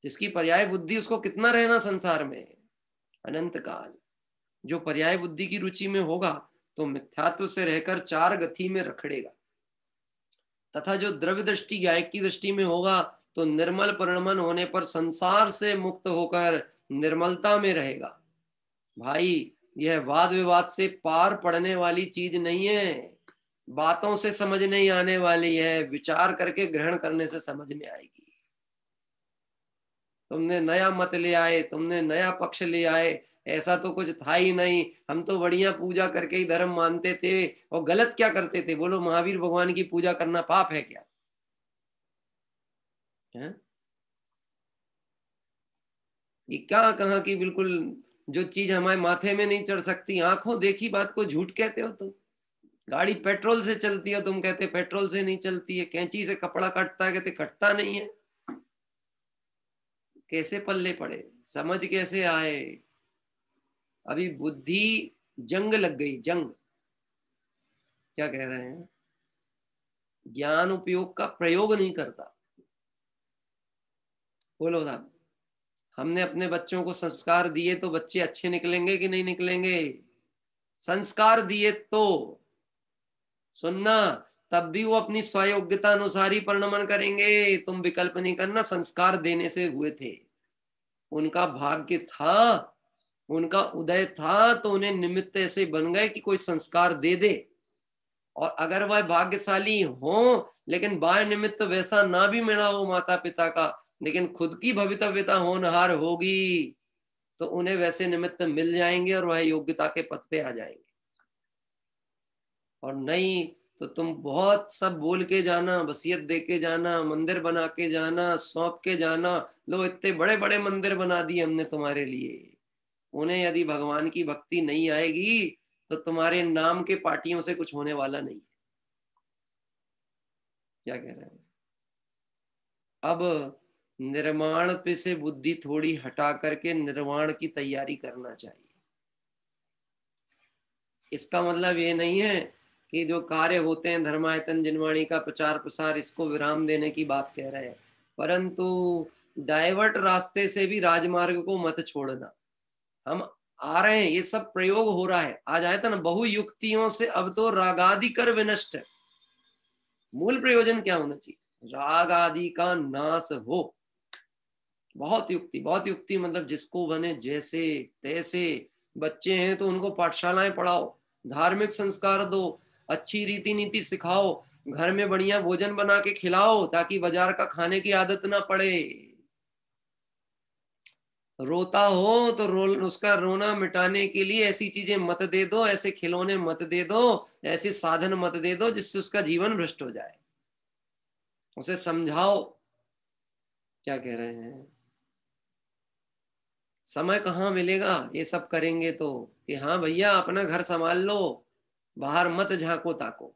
जिसकी पर्याय बुद्धि, उसको कितना रहना संसार में? अनंत काल। जो पर्याय बुद्धि की रुचि में होगा तो मिथ्यात्व से रहकर चार गति में रखड़ेगा। तथा जो द्रव्य दृष्टि गायक की दृष्टि में होगा तो निर्मल परिणमन होने पर संसार से मुक्त होकर निर्मलता में रहेगा। भाई यह वाद विवाद से पार पड़ने वाली चीज नहीं है, बातों से समझ नहीं आने वाली है, विचार करके ग्रहण करने से समझ में आएगी। तुमने नया मत ले आए, तुमने नया पक्ष ले आए, ऐसा तो कुछ था ही नहीं, हम तो बढ़िया पूजा करके ही धर्म मानते थे। और गलत क्या करते थे बोलो? महावीर भगवान की पूजा करना पाप है क्या? है? ये क्या कहा कि बिल्कुल जो चीज हमारे माथे में नहीं चढ़ सकती, आंखों देखी बात को झूठ कहते हो तुम। गाड़ी पेट्रोल से चलती है, तुम कहते पेट्रोल से नहीं चलती है। कैंची से कपड़ा कटता है, कहते कटता नहीं है। कैसे पल्ले पड़े, समझ कैसे आए? अभी बुद्धि जंग लग गई, जंग। क्या कह रहे हैं? ज्ञान उपयोग का प्रयोग नहीं करता। बोलो साहब, हमने अपने बच्चों को संस्कार दिए तो बच्चे अच्छे निकलेंगे कि नहीं निकलेंगे? संस्कार दिए तो सुनना, तब भी वो अपनी स्वयोग्यता अनुसार ही परिणमन करेंगे। तुम विकल्प नहीं करना, संस्कार देने से हुए थे, उनका भाग्य था, उनका उदय था, तो उन्हें निमित्त ऐसे बन गए कि कोई संस्कार दे दे। और अगर वह भाग्यशाली हो लेकिन बाह्य निमित्त वैसा ना भी मिला हो माता पिता का, लेकिन खुद की भवितव्यता होनहार होगी, तो उन्हें वैसे निमित्त मिल जाएंगे और वह योग्यता के पथ पे आ जाएंगे। और नहीं तो तुम बहुत सब बोल के जाना, वसीयत दे के जाना, मंदिर बना के जाना, सौंप के जाना, लो इतने बड़े बड़े मंदिर बना दिए हमने तुम्हारे लिए। उन्हें यदि भगवान की भक्ति नहीं आएगी तो तुम्हारे नाम के पार्टियों से कुछ होने वाला नहीं है। क्या कह रहे हैं? अब निर्माण पे से बुद्धि थोड़ी हटा करके निर्वाण की तैयारी करना चाहिए। इसका मतलब ये नहीं है कि जो कार्य होते हैं धर्मायतन जिनवाणी का प्रचार प्रसार, इसको विराम देने की बात कह रहे हैं, परंतु डाइवर्ट रास्ते से भी राजमार्ग को मत छोड़ना। हम आ रहे हैं, ये सब प्रयोग हो रहा है। आज आया था ना, बहुयुक्तियों से अब तो रागादि कर विनष्ट। मूल प्रयोजन क्या होना चाहिए? राग आदि का नाश हो। बहुत युक्ति मतलब जिसको बने जैसे तैसे। बच्चे हैं तो उनको पाठशालाएं पढ़ाओ, धार्मिक संस्कार दो, अच्छी रीति नीति सिखाओ, घर में बढ़िया भोजन बना के खिलाओ ताकि बाजार का खाने की आदत ना पड़े। रोता हो तो उसका रोना मिटाने के लिए ऐसी चीजें मत दे दो, ऐसे खिलौने मत दे दो, ऐसे साधन मत दे दो जिससे उसका जीवन भ्रष्ट हो जाए। उसे समझाओ। क्या कह रहे हैं? समय कहाँ मिलेगा ये सब करेंगे तो, कि हाँ भैया अपना घर संभाल लो, बाहर मत झांको ताको।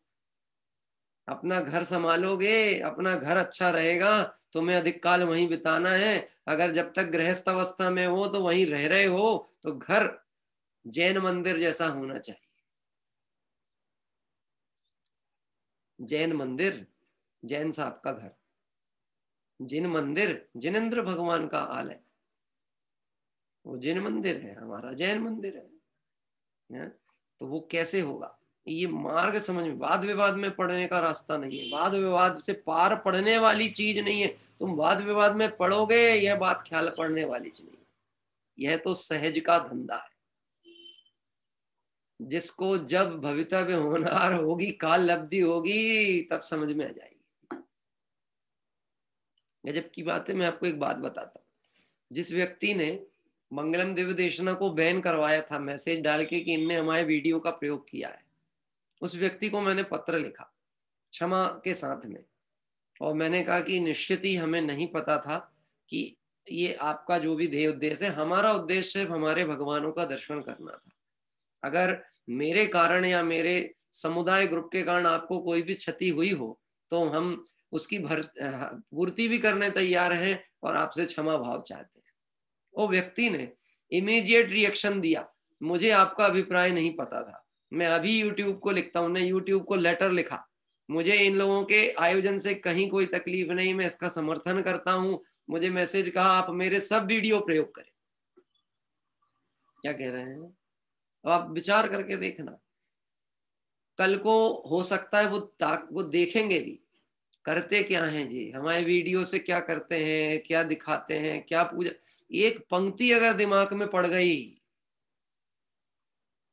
अपना घर संभालोगे, अपना घर अच्छा रहेगा, तुम्हें अधिक काल वहीं बिताना है। अगर जब तक गृहस्थ अवस्था में हो तो वहीं रह रहे हो तो घर जैन मंदिर जैसा होना चाहिए। जैन मंदिर, जैन साहब का घर। जिन मंदिर जिनेंद्र भगवान का आलय, वो जिन मंदिर है, हमारा जैन मंदिर है। तो वो कैसे होगा? ये मार्ग समझ में, वाद विवाद में पढ़ने का रास्ता नहीं है। वाद विवाद से पार पढ़ने वाली चीज नहीं है। तुम वाद विवाद में पढ़ोगे, यह बात ख्याल पढ़ने वाली चीज नहीं है। यह तो सहज का धंधा है, जिसको जब भवितव्य होनहार होगी, काल लब्धि होगी, तब समझ में आ जाएगी। गजब की बात है। मैं आपको एक बात बताता हूँ। जिस व्यक्ति ने मंगलम दिव्य देशना को बैन करवाया था मैसेज डाल के कि इनने हमारे वीडियो का प्रयोग किया है, उस व्यक्ति को मैंने पत्र लिखा क्षमा के साथ में, और मैंने कहा कि निश्चित ही हमें नहीं पता था कि ये आपका जो भी ध्येय उद्देश्य है, हमारा उद्देश्य सिर्फ हमारे भगवानों का दर्शन करना था। अगर मेरे कारण या मेरे समुदाय ग्रुप के कारण आपको कोई भी क्षति हुई हो तो हम उसकी पूर्ति भी करने तैयार हैं और आपसे क्षमा भाव चाहते हैं। वो व्यक्ति ने इमीडिएट रिएक्शन दिया, मुझे आपका अभिप्राय नहीं पता था, मैं अभी यूट्यूब को लिखता हूँ। ने यूट्यूब को लेटर लिखा, मुझे इन लोगों के आयोजन से कहीं कोई तकलीफ नहीं, मैं इसका समर्थन करता हूँ। मुझे मैसेज कहा आप मेरे सब वीडियो प्रयोग करें। क्या कह रहे हैं? अब आप विचार करके देखना, कल को हो सकता है वो देखेंगे भी करते क्या हैं जी, हमारे वीडियो से क्या करते हैं, क्या दिखाते हैं, क्या पूजा। एक पंक्ति अगर दिमाग में पड़ गई,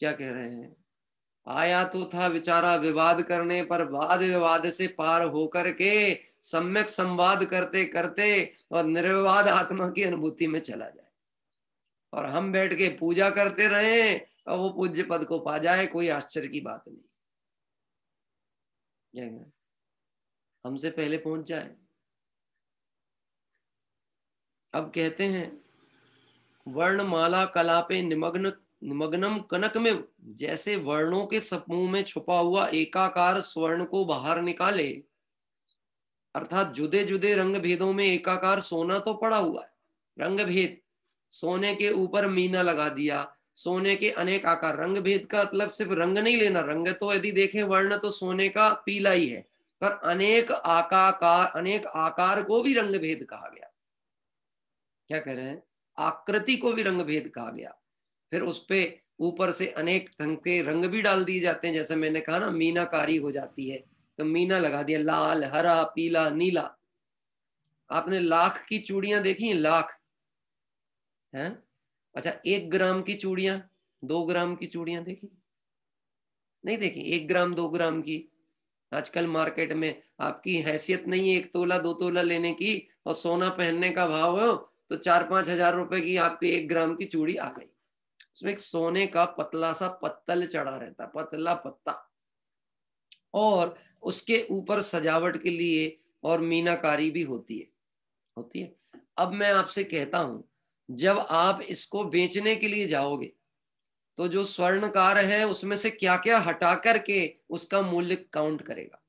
क्या कह रहे हैं, आया तो था बेचारा विवाद करने, पर वाद विवाद से पार होकर के सम्यक संवाद करते करते और निर्विवाद आत्मा की अनुभूति में चला जाए, और हम बैठ के पूजा करते रहें और वो पूज्य पद को पा जाए, कोई आश्चर्य की बात नहीं। क्या कह रहे हैं? हमसे पहले पहुंच जाए। अब कहते हैं वर्णमाला कलापे निमग्नम कनक में, जैसे वर्णों के समूह में छुपा हुआ एकाकार स्वर्ण को बाहर निकाले, अर्थात जुदे जुदे रंग भेदों में एकाकार सोना तो पड़ा हुआ है, रंग भेद, सोने के ऊपर मीना लगा दिया, सोने के अनेक आकार। रंग भेद का मतलब सिर्फ रंग नहीं लेना, रंग तो यदि देखें वर्ण तो सोने का पीला ही है, पर अनेक आकार को भी रंग भेद कहा गया। क्या कह रहे हैं, आकृति को भी रंग भेद कहा गया। फिर उस पे ऊपर से अनेक ढंग के रंग भी डाल दिए जाते हैं, जैसे मैंने कहा ना मीनाकारी हो जाती है, तो मीना लगा दिया, लाल, हरा, पीला, नीला। आपने लाख की चूड़ियां देखी, लाख हैं? अच्छा, 1 ग्राम की चूड़ियां, 2 ग्राम की चूड़ियां देखी? नहीं देखी। 1 ग्राम 2 ग्राम की आजकल मार्केट में आपकी हैसियत नहीं है 1 तोला 2 तोला लेने की, और सोना पहनने का भाव हो तो 4-5 हजार रुपए की आपकी 1 ग्राम की चूड़ी आ गई। उसमें एक सोने का पतला सा पत्तल चढ़ा रहता, पतला पत्ता, और उसके ऊपर सजावट के लिए और मीनाकारी भी होती है। अब मैं आपसे कहता हूं, जब आप इसको बेचने के लिए जाओगे तो जो स्वर्णकार है उसमें से क्या क्या हटा करके उसका मूल्य काउंट करेगा।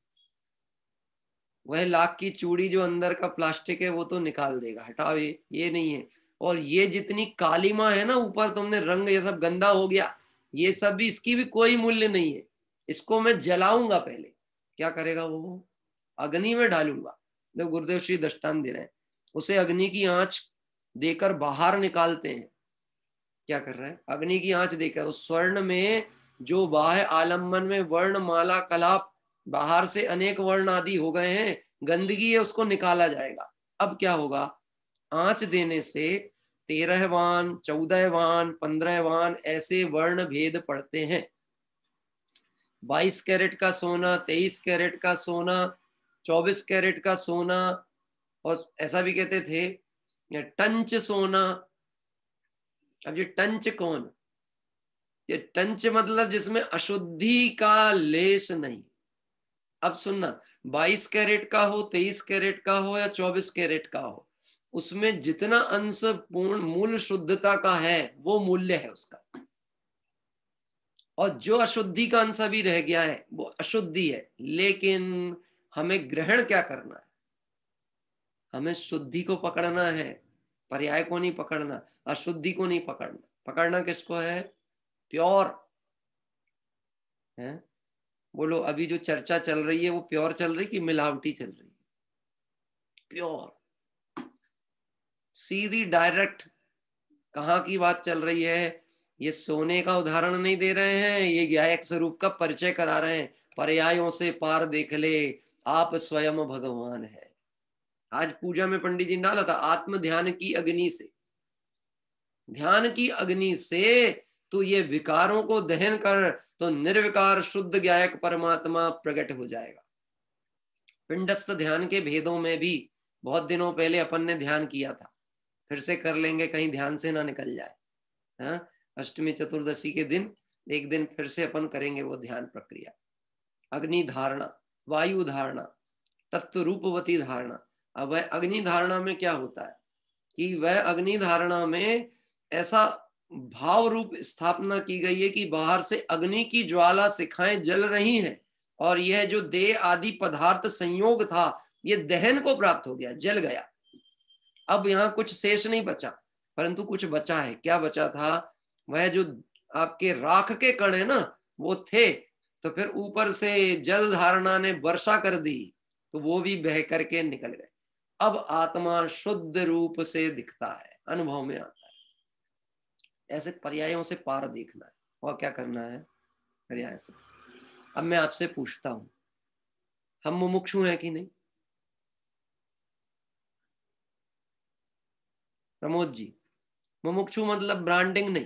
वह लाख की चूड़ी जो अंदर का प्लास्टिक है वो तो निकाल देगा, हटाओ ये नहीं है। और ये जितनी कालीमा है ना ऊपर, तुमने रंग ये सब गंदा हो गया, ये सब भी, इसकी भी कोई मूल्य नहीं है। इसको मैं जलाऊंगा पहले। क्या करेगा वो? अग्नि में डालूंगा। जो गुरुदेव श्री दृष्टांत दे रहे हैं, उसे अग्नि की आंच देकर बाहर निकालते हैं। क्या कर रहे हैं? अग्नि की आंच देकर उस स्वर्ण में जो बाह्य आलम्बन में वर्ण माला कलाप, बाहर से अनेक वर्ण आदि हो गए हैं, गंदगी है, उसको निकाला जाएगा। अब क्या होगा? आंच देने से 13वान, 14वान, 15वान ऐसे वर्ण भेद पड़ते हैं। 22 कैरेट का सोना, 23 कैरेट का सोना, 24 कैरेट का सोना, और ऐसा भी कहते थे टंच सोना। अब ये टंच कौन? ये टंच मतलब जिसमें अशुद्धि का लेश नहीं। अब सुनना, 22 कैरेट का हो, 23 कैरेट का हो या 24 कैरेट का हो, उसमें जितना अंश पूर्ण मूल शुद्धता का है वो मूल्य है उसका, और जो अशुद्धि का अंश अभी रह गया है वो अशुद्धि है। लेकिन हमें ग्रहण क्या करना है? हमें शुद्धि को पकड़ना है, पर्याय को नहीं पकड़ना, अशुद्धि को नहीं पकड़ना। पकड़ना किसको है? प्योर है। बोलो, अभी जो चर्चा चल रही है वो प्योर चल रही कि मिलावटी चल रही? प्योर, सीधी डायरेक्ट। कहाँ की बात चल रही है? ये सोने का उदाहरण नहीं दे रहे हैं, ये गायक स्वरूप का परिचय करा रहे हैं। पर्यायों से पार देख ले, आप स्वयं भगवान है। आज पूजा में पंडित जी ने डाला था, आत्म ध्यान की अग्नि से, ध्यान की अग्नि से तो ये विकारों को दहन कर तो निर्विकार शुद्ध गायक परमात्मा प्रकट हो जाएगा। पिंडस्थ ध्यान के भेदों में भी बहुत दिनों पहले अपन ने ध्यान किया था, फिर से कर लेंगे, कहीं ध्यान से ना निकल जाए। हाँ, अष्टमी चतुर्दशी के दिन एक दिन फिर से अपन करेंगे वो ध्यान प्रक्रिया। अग्नि धारणा, वायु धारणा, तत्व रूपवती धारणा। अब वह अग्नि धारणा में क्या होता है कि वह अग्नि धारणा में ऐसा भाव रूप स्थापना की गई है कि बाहर से अग्नि की ज्वाला शिखाएं जल रही हैं, और यह जो देह आदि पदार्थ संयोग था ये दहन को प्राप्त हो गया, जल गया। अब यहाँ कुछ शेष नहीं बचा, परंतु कुछ बचा है। क्या बचा था? वह जो आपके राख के कण है ना वो थे, तो फिर ऊपर से जल धारणा ने वर्षा कर दी तो वो भी बह करके निकल गए। अब आत्मा शुद्ध रूप से दिखता है, अनुभव में आता है। ऐसे पर्यायों से पार देखना है। और क्या करना है? पर्याय से। अब मैं आपसे पूछता हूं, हम मुमुक्षु हैं कि नहीं? प्रमोद जी, मुमुक्षु मतलब ब्रांडिंग नहीं,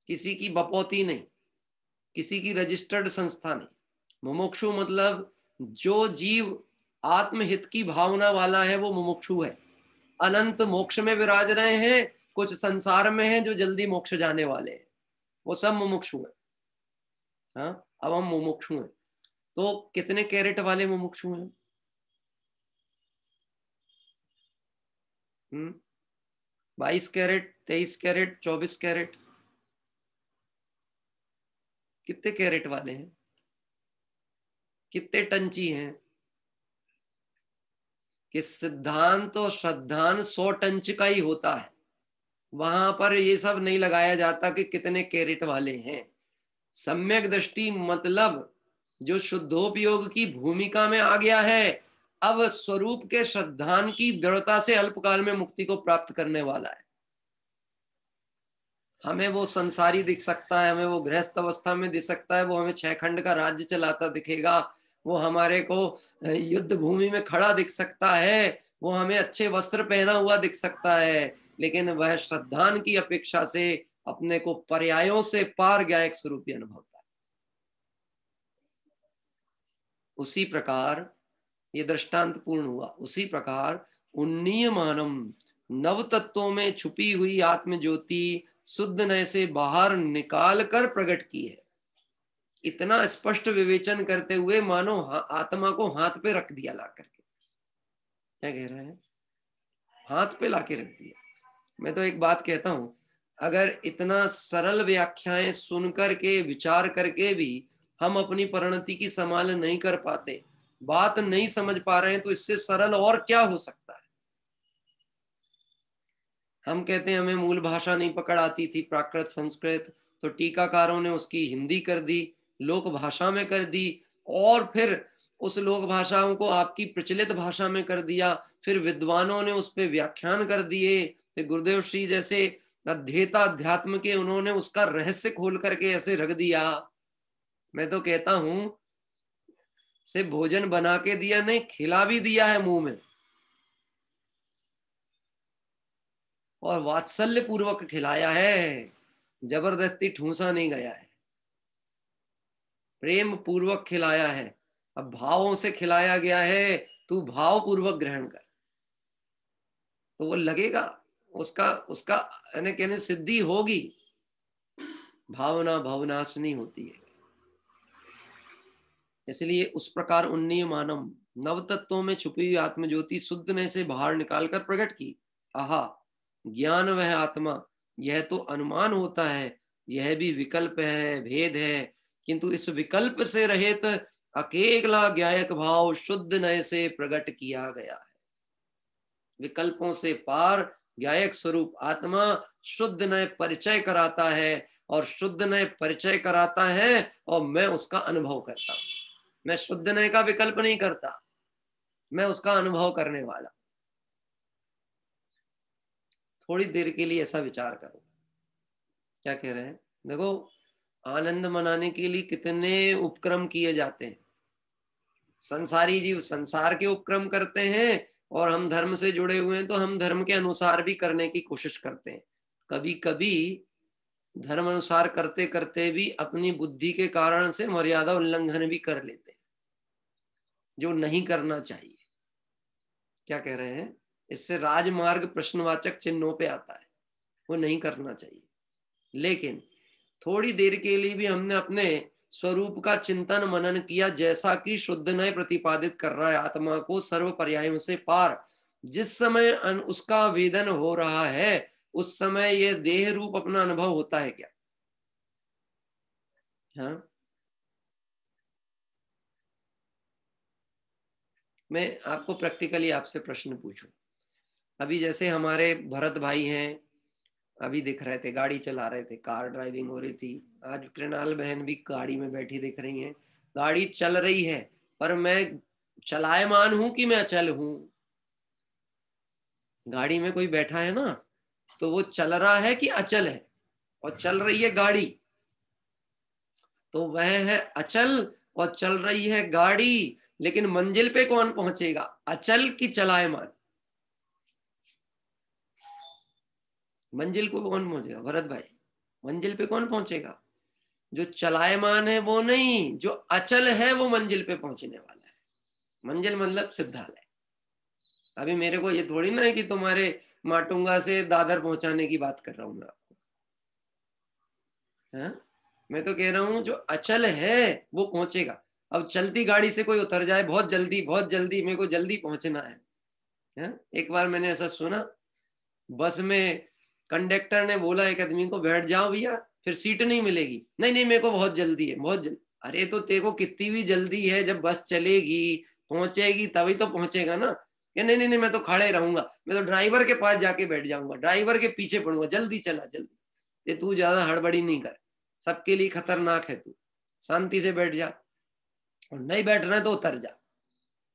किसी की बपौती नहीं, किसी की रजिस्टर्ड संस्था नहीं। मुमुक्षु मतलब जो जीव आत्महित की भावना वाला है वो मुमुक्षु है। अनंत मोक्ष में विराज रहे हैं, कुछ संसार में हैं जो जल्दी मोक्ष जाने वाले हैं, वो सब मुमुक्षु हैं। हाँ, अब हम मुमुक्षु हैं, तो कितने कैरेट वाले मुमुक्षु हैं? 22 कैरेट, 23 कैरेट, 24 कैरेट, कितने कैरेट वाले हैं? कितने टंची हैं? कि सिद्धांत और श्रद्धांत 100 टंच का ही होता है, वहां पर ये सब नहीं लगाया जाता कि कितने कैरेट वाले हैं। सम्यक दृष्टि मतलब जो शुद्धोपयोग की भूमिका में आ गया है, अब स्वरूप के श्रद्धान की दृढ़ता से अल्पकाल में मुक्ति को प्राप्त करने वाला है। हमें वो संसारी दिख सकता है, हमें वो गृहस्थ अवस्था में दिख सकता है, वो हमें 6 खंड का राज्य चलाता दिखेगा, वो हमारे को युद्ध भूमि में खड़ा दिख सकता है, वो हमें अच्छे वस्त्र पहना हुआ दिख सकता है, लेकिन वह श्रद्धान की अपेक्षा से अपने को पर्यायों से पार गायक स्वरूपी अनुभव होता है। उसी प्रकार ये दृष्टांत पूर्ण हुआ। उसी प्रकार उन्नीयमानम, नव तत्वों में छुपी हुई आत्म ज्योति शुद्ध नय से बाहर निकाल कर प्रकट की है। इतना स्पष्ट विवेचन करते हुए मानो आत्मा को हाथ पे रख दिया ला करके। क्या कह रहे हैं? हाथ पे लाके रख दिया। मैं तो एक बात कहता हूं, अगर इतना सरल व्याख्याएं सुन करके विचार करके भी हम अपनी परिणति की संभाल नहीं कर पाते, बात नहीं समझ पा रहे हैं, तो इससे सरल और क्या हो सकता है? हम कहते हैं हमें मूल भाषा नहीं पकड़ आती थी, प्राकृत संस्कृत, तो टीकाकारों ने उसकी हिंदी कर दी, लोक भाषा में कर दी, और फिर उस लोक भाषाओं को आपकी प्रचलित भाषा में कर दिया, फिर विद्वानों ने उस पर व्याख्यान कर दिए, तो गुरुदेव श्री जैसे अध्येता अध्यात्म के, उन्होंने उसका रहस्य खोल करके ऐसे रख दिया। मैं तो कहता हूं से भोजन बना के दिया नहीं, खिला भी दिया है मुंह में, और वात्सल्य पूर्वक खिलाया है, जबरदस्ती ठूंसा नहीं गया है, प्रेम पूर्वक खिलाया है। अब भावों से खिलाया गया है, तू भाव पूर्वक ग्रहण कर, तो वो लगेगा, उसका उसका कहने सिद्धि होगी। भावना भावनाशनी होती है। इसलिए उस प्रकार उन्नीय मानम, नव तत्वों में छुपी हुई आत्मज्योति शुद्ध ने से बाहर निकालकर प्रकट की। आहा, ज्ञान वह आत्मा, यह तो अनुमान होता है, यह भी विकल्प है, भेद है, किंतु इस विकल्प से रहित अकेला ज्ञायक भाव शुद्ध नय से प्रकट किया गया है। विकल्पों से पार ज्ञायक स्वरूप आत्मा शुद्ध नय परिचय कराता है, और शुद्ध नय परिचय कराता है, और मैं उसका अनुभव करता हूं। मैं शुद्ध नय का विकल्प नहीं करता, मैं उसका अनुभव करने वाला। थोड़ी देर के लिए ऐसा विचार करो। क्या कह रहे हैं? देखो, आनंद मनाने के लिए कितने उपक्रम किए जाते हैं। संसारी जीव संसार के उपक्रम करते हैं, और हम धर्म से जुड़े हुए हैं तो हम धर्म के अनुसार भी करने की कोशिश करते हैं। कभी कभी धर्म अनुसार करते करते भी अपनी बुद्धि के कारण से मर्यादा उल्लंघन भी कर लेते हैं, जो नहीं करना चाहिए। क्या कह रहे हैं? इससे राजमार्ग प्रश्नवाचक चिन्हों पे आता है, वो नहीं करना चाहिए। लेकिन थोड़ी देर के लिए भी हमने अपने स्वरूप का चिंतन मनन किया, जैसा कि शुद्ध नय प्रतिपादित कर रहा है आत्मा को सर्व पर्यायों से पार। जिस समय उसका वेदन हो रहा है, उस समय यह देह रूप अपना अनुभव होता है क्या? हाँ, मैं आपको प्रैक्टिकली आपसे प्रश्न पूछूं। अभी जैसे हमारे भरत भाई हैं, अभी दिख रहे थे, गाड़ी चला रहे थे, कार ड्राइविंग हो रही थी। आज कृणाल बहन भी गाड़ी में बैठी दिख रही हैं। गाड़ी चल रही है, पर मैं चलायमान हूं कि मैं अचल हूं? गाड़ी में कोई बैठा है ना, तो वो चल रहा है कि अचल है? और चल रही है गाड़ी, तो वह है अचल, और चल रही है गाड़ी, लेकिन मंजिल पे कौन पहुंचेगा, अचल की चलायमान? मंजिल को कौन पहुंचेगा भरत भाई? मंजिल पे कौन पहुंचेगा? जो चलायमान है वो नहीं, जो अचल है वो मंजिल पे पहुंचने वाला है। मंजिल मतलब सिद्धालय। अभी मेरे को ये थोड़ी ना है कि तुम्हारे माटुंगा से दादर पहुंचाने की बात कर रहा हूं मैं आपको, हाँ? मैं तो कह रहा हूं जो अचल है वो पहुंचेगा। अब चलती गाड़ी से कोई उतर जाए, बहुत जल्दी मेरे को जल्दी पहुंचना है, हाँ? एक बार मैंने ऐसा सुना, बस में कंडक्टर ने बोला एक आदमी को, बैठ जाओ भैया, फिर सीट नहीं मिलेगी। नहीं नहीं मेरे को बहुत जल्दी है, बहुत जल्दी। अरे तो तेरे को कितनी भी जल्दी है, जब बस चलेगी पहुंचेगी तभी तो पहुंचेगा ना। या नहीं नहीं नहीं मैं तो खड़े रहूंगा, मैं तो ड्राइवर के पास जाके बैठ जाऊंगा, ड्राइवर के पीछे पड़ूंगा, जल्दी चला जल्दी। ये तू ज्यादा हड़बड़ी नहीं कर, सबके लिए खतरनाक है, तू शांति से बैठ जा, और नहीं बैठना है तो उतर जा,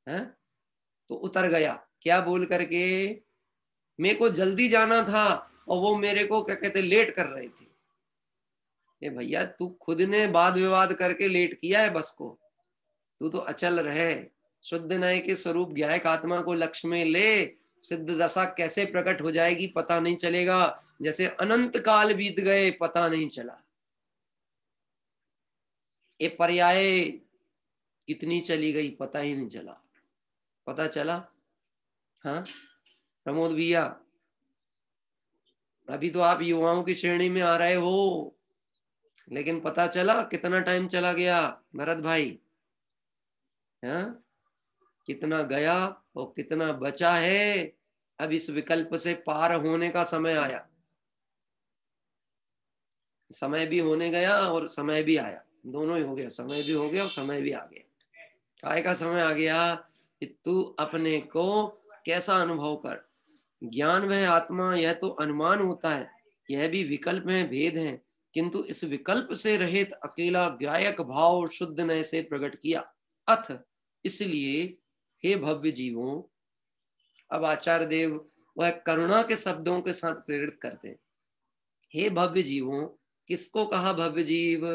है? तो उतर गया, क्या बोल करके? मेरे को जल्दी जाना था और वो मेरे को क्या कहते लेट कर रहे थे। ये भैया तू खुद ने वाद विवाद करके लेट किया है बस को, तू तो अचल रहे। शुद्ध नय के स्वरूप ज्ञायक आत्मा को लक्ष्य में ले, सिद्ध दशा कैसे प्रकट हो जाएगी पता नहीं चलेगा, जैसे अनंत काल बीत गए पता नहीं चला। ये पर्याय कितनी चली गई पता ही नहीं चला। पता चला? हाँ प्रमोद भैया, अभी तो आप युवाओं की श्रेणी में आ रहे हो, लेकिन पता चला कितना टाइम चला गया भरत भाई? हाँ कितना गया और कितना बचा है। अब इस विकल्प से पार होने का समय आया। समय भी होने गया और समय भी आया, दोनों ही हो गया, समय भी हो गया और समय भी आ गया। काय का समय आ गया कि तू अपने को कैसा अनुभव कर। ज्ञान वह आत्मा, यह तो अनुमान होता है, यह भी विकल्प में भेद है, किंतु इस विकल्प से रहित अकेला गायक भाव शुद्ध नय से प्रकट किया। अथ इसलिए हे भव्य जीवों, अब आचार्य देव वह करुणा के शब्दों के साथ प्रेरित करते हैं। हे भव्य जीवों, किसको कहा भव्य जीव?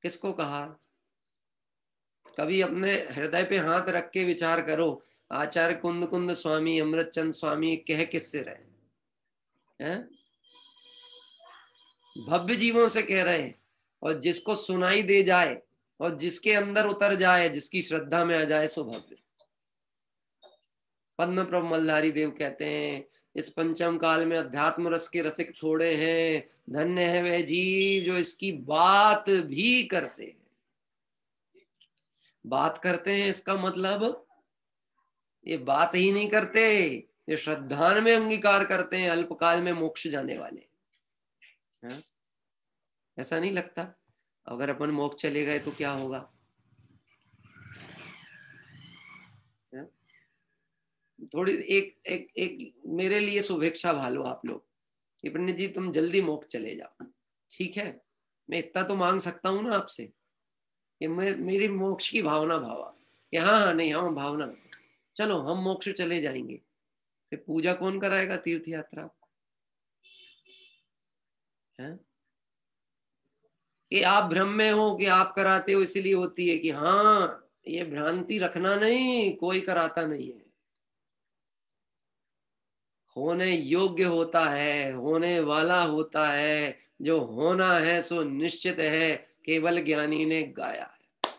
किसको कहा? कभी अपने हृदय पे हाथ रख के विचार करो, आचार्य कुंद कुंद स्वामी अमृत चंद स्वामी कह किससे रहे हैं? भव्य जीवों से कह रहे हैं। और जिसको सुनाई दे जाए और जिसके अंदर उतर जाए, जिसकी श्रद्धा में आ जाए, सो भव्य। पद्म प्रभु मल्हारी देव कहते हैं, इस पंचम काल में अध्यात्म रस के रसिक थोड़े हैं, धन्य है वह जीव जो इसकी बात भी करते हैं। बात करते हैं इसका मतलब ये बात ही नहीं करते, ये श्रद्धान में अंगीकार करते हैं, अल्पकाल में मोक्ष जाने वाले। हाँ? ऐसा नहीं लगता? अगर अपन मोक्ष चले गए तो क्या होगा? हाँ? थोड़ी एक एक एक मेरे लिए शुभेच्छा भालो आप लोग कि पंडित जी तुम जल्दी मोक्ष चले जाओ, ठीक है? मैं इतना तो मांग सकता हूँ ना आपसे कि मैं मेरी मोक्ष की भावना भावा कि हाँ हाँ नहीं हम भावना, चलो हम मोक्ष चले जाएंगे। फिर पूजा कौन कराएगा तीर्थ यात्रा? है कि आप भ्रम में हो कि आप कराते हो इसलिए होती है, कि हाँ ये भ्रांति रखना नहीं, कोई कराता नहीं है। होने योग्य होता है, होने वाला होता है, जो होना है सो निश्चित है, केवल ज्ञानी ने गाया है।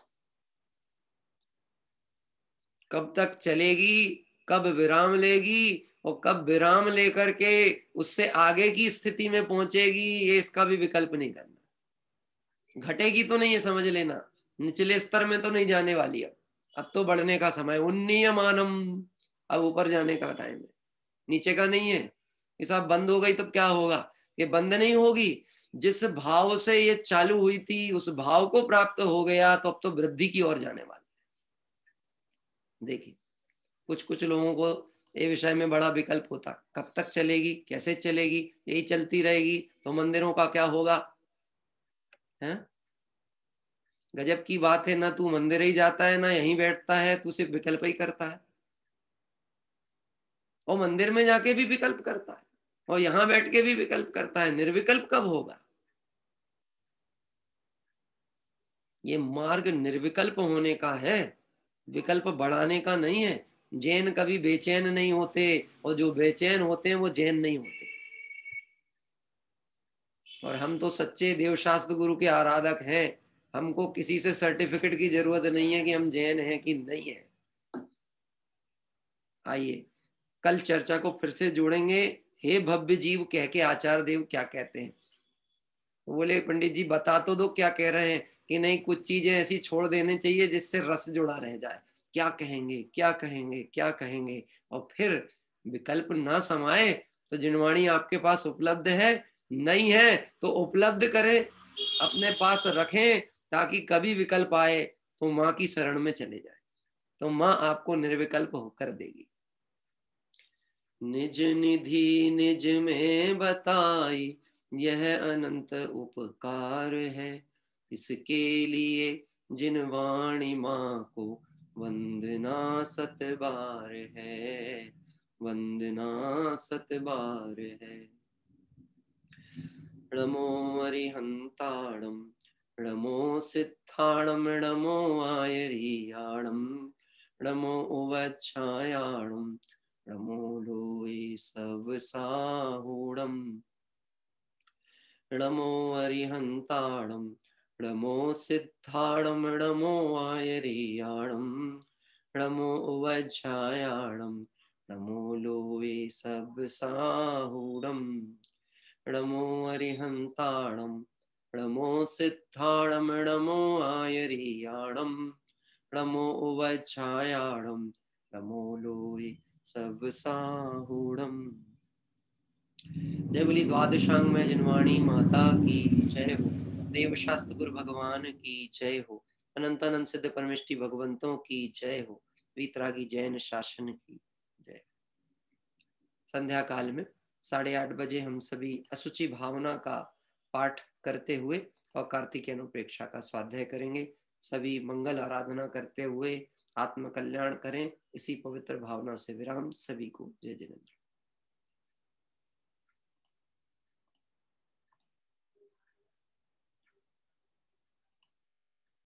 कब तक चलेगी, कब विराम लेगी और कब विराम लेकर के उससे आगे की स्थिति में पहुंचेगी, ये इसका भी विकल्प नहीं करना। घटेगी तो नहीं, ये समझ लेना, निचले स्तर में तो नहीं जाने वाली। अब तो बढ़ने का समय, उन्नीयमानम, अब ऊपर जाने का टाइम है, नीचे का नहीं है। ये सब बंद हो गई तो क्या होगा? ये बंद नहीं होगी। जिस भाव से ये चालू हुई थी उस भाव को प्राप्त हो गया तो अब तो वृद्धि की ओर जाने वाली। देखिए कुछ कुछ लोगों को ये विषय में बड़ा विकल्प होता, कब तक चलेगी, कैसे चलेगी, यही चलती रहेगी तो मंदिरों का क्या होगा? है गजब की बात है, ना तू मंदिर ही जाता है ना यहीं बैठता है, तू सिर्फ विकल्प ही करता है। और मंदिर में जाके भी विकल्प करता है और यहां बैठ के भी विकल्प करता है, निर्विकल्प कब होगा? ये मार्ग निर्विकल्प होने का है, विकल्प बढ़ाने का नहीं है। जैन कभी बेचैन नहीं होते, और जो बेचैन होते हैं वो जैन नहीं होते। और हम तो सच्चे देवशास्त्र गुरु के आराधक हैं, हमको किसी से सर्टिफिकेट की जरूरत नहीं है कि हम जैन हैं कि नहीं है। आइए कल चर्चा को फिर से जोड़ेंगे। हे भव्य जीव कह के आचार्य देव क्या कहते हैं। तो बोले पंडित जी बता तो दो क्या कह रहे हैं, कि नहीं कुछ चीजें ऐसी छोड़ देनी चाहिए जिससे रस जुड़ा रह जाए। क्या कहेंगे क्या कहेंगे क्या कहेंगे, और फिर विकल्प ना समाये तो जिनवाणी आपके पास उपलब्ध है, नहीं है तो उपलब्ध करें, अपने पास रखें, ताकि कभी विकल्प आए तो माँ की शरण में चले जाए, तो माँ आपको निर्विकल्प होकर देगी। निज निधि निज में बताई यह अनंत उपकार है, इसके लिए जिन वाणी माँ को वंदना सत बार है, वंदना सत बार है। नमो अरिहंताणम नमो सिद्धाणम नमो आयरियाणम नमो उवच्छायाणम नमो लोए सब साहूणम। नमो अरिहंताणम नमो सिद्धाणम नमो आयरियाणम नमो उवच्छायाणम नमो लोए सब साहूणम। नमो अरिहंताणम नमो सिद्धाणम नमो आयरियाणम नमो उवच्छायाणम नमो लोए सब साहूणम। जय बोली द्वादशांग में जिनवाणी माता की जय हो, देव शास्त्र गुरु भगवान की जय हो, अनंत अनंत सिद्ध परमेष्टि भगवंतों की जय हो, वीतरागी जैन शासन की जय। संध्या काल में 8:30 बजे हम सभी असुचि भावना का पाठ करते हुए और कार्तिक अनुप्रेक्षा का स्वाध्याय करेंगे। सभी मंगल आराधना करते हुए आत्म कल्याण करें, इसी पवित्र भावना से विराम। सभी को जय जिनेंद्र।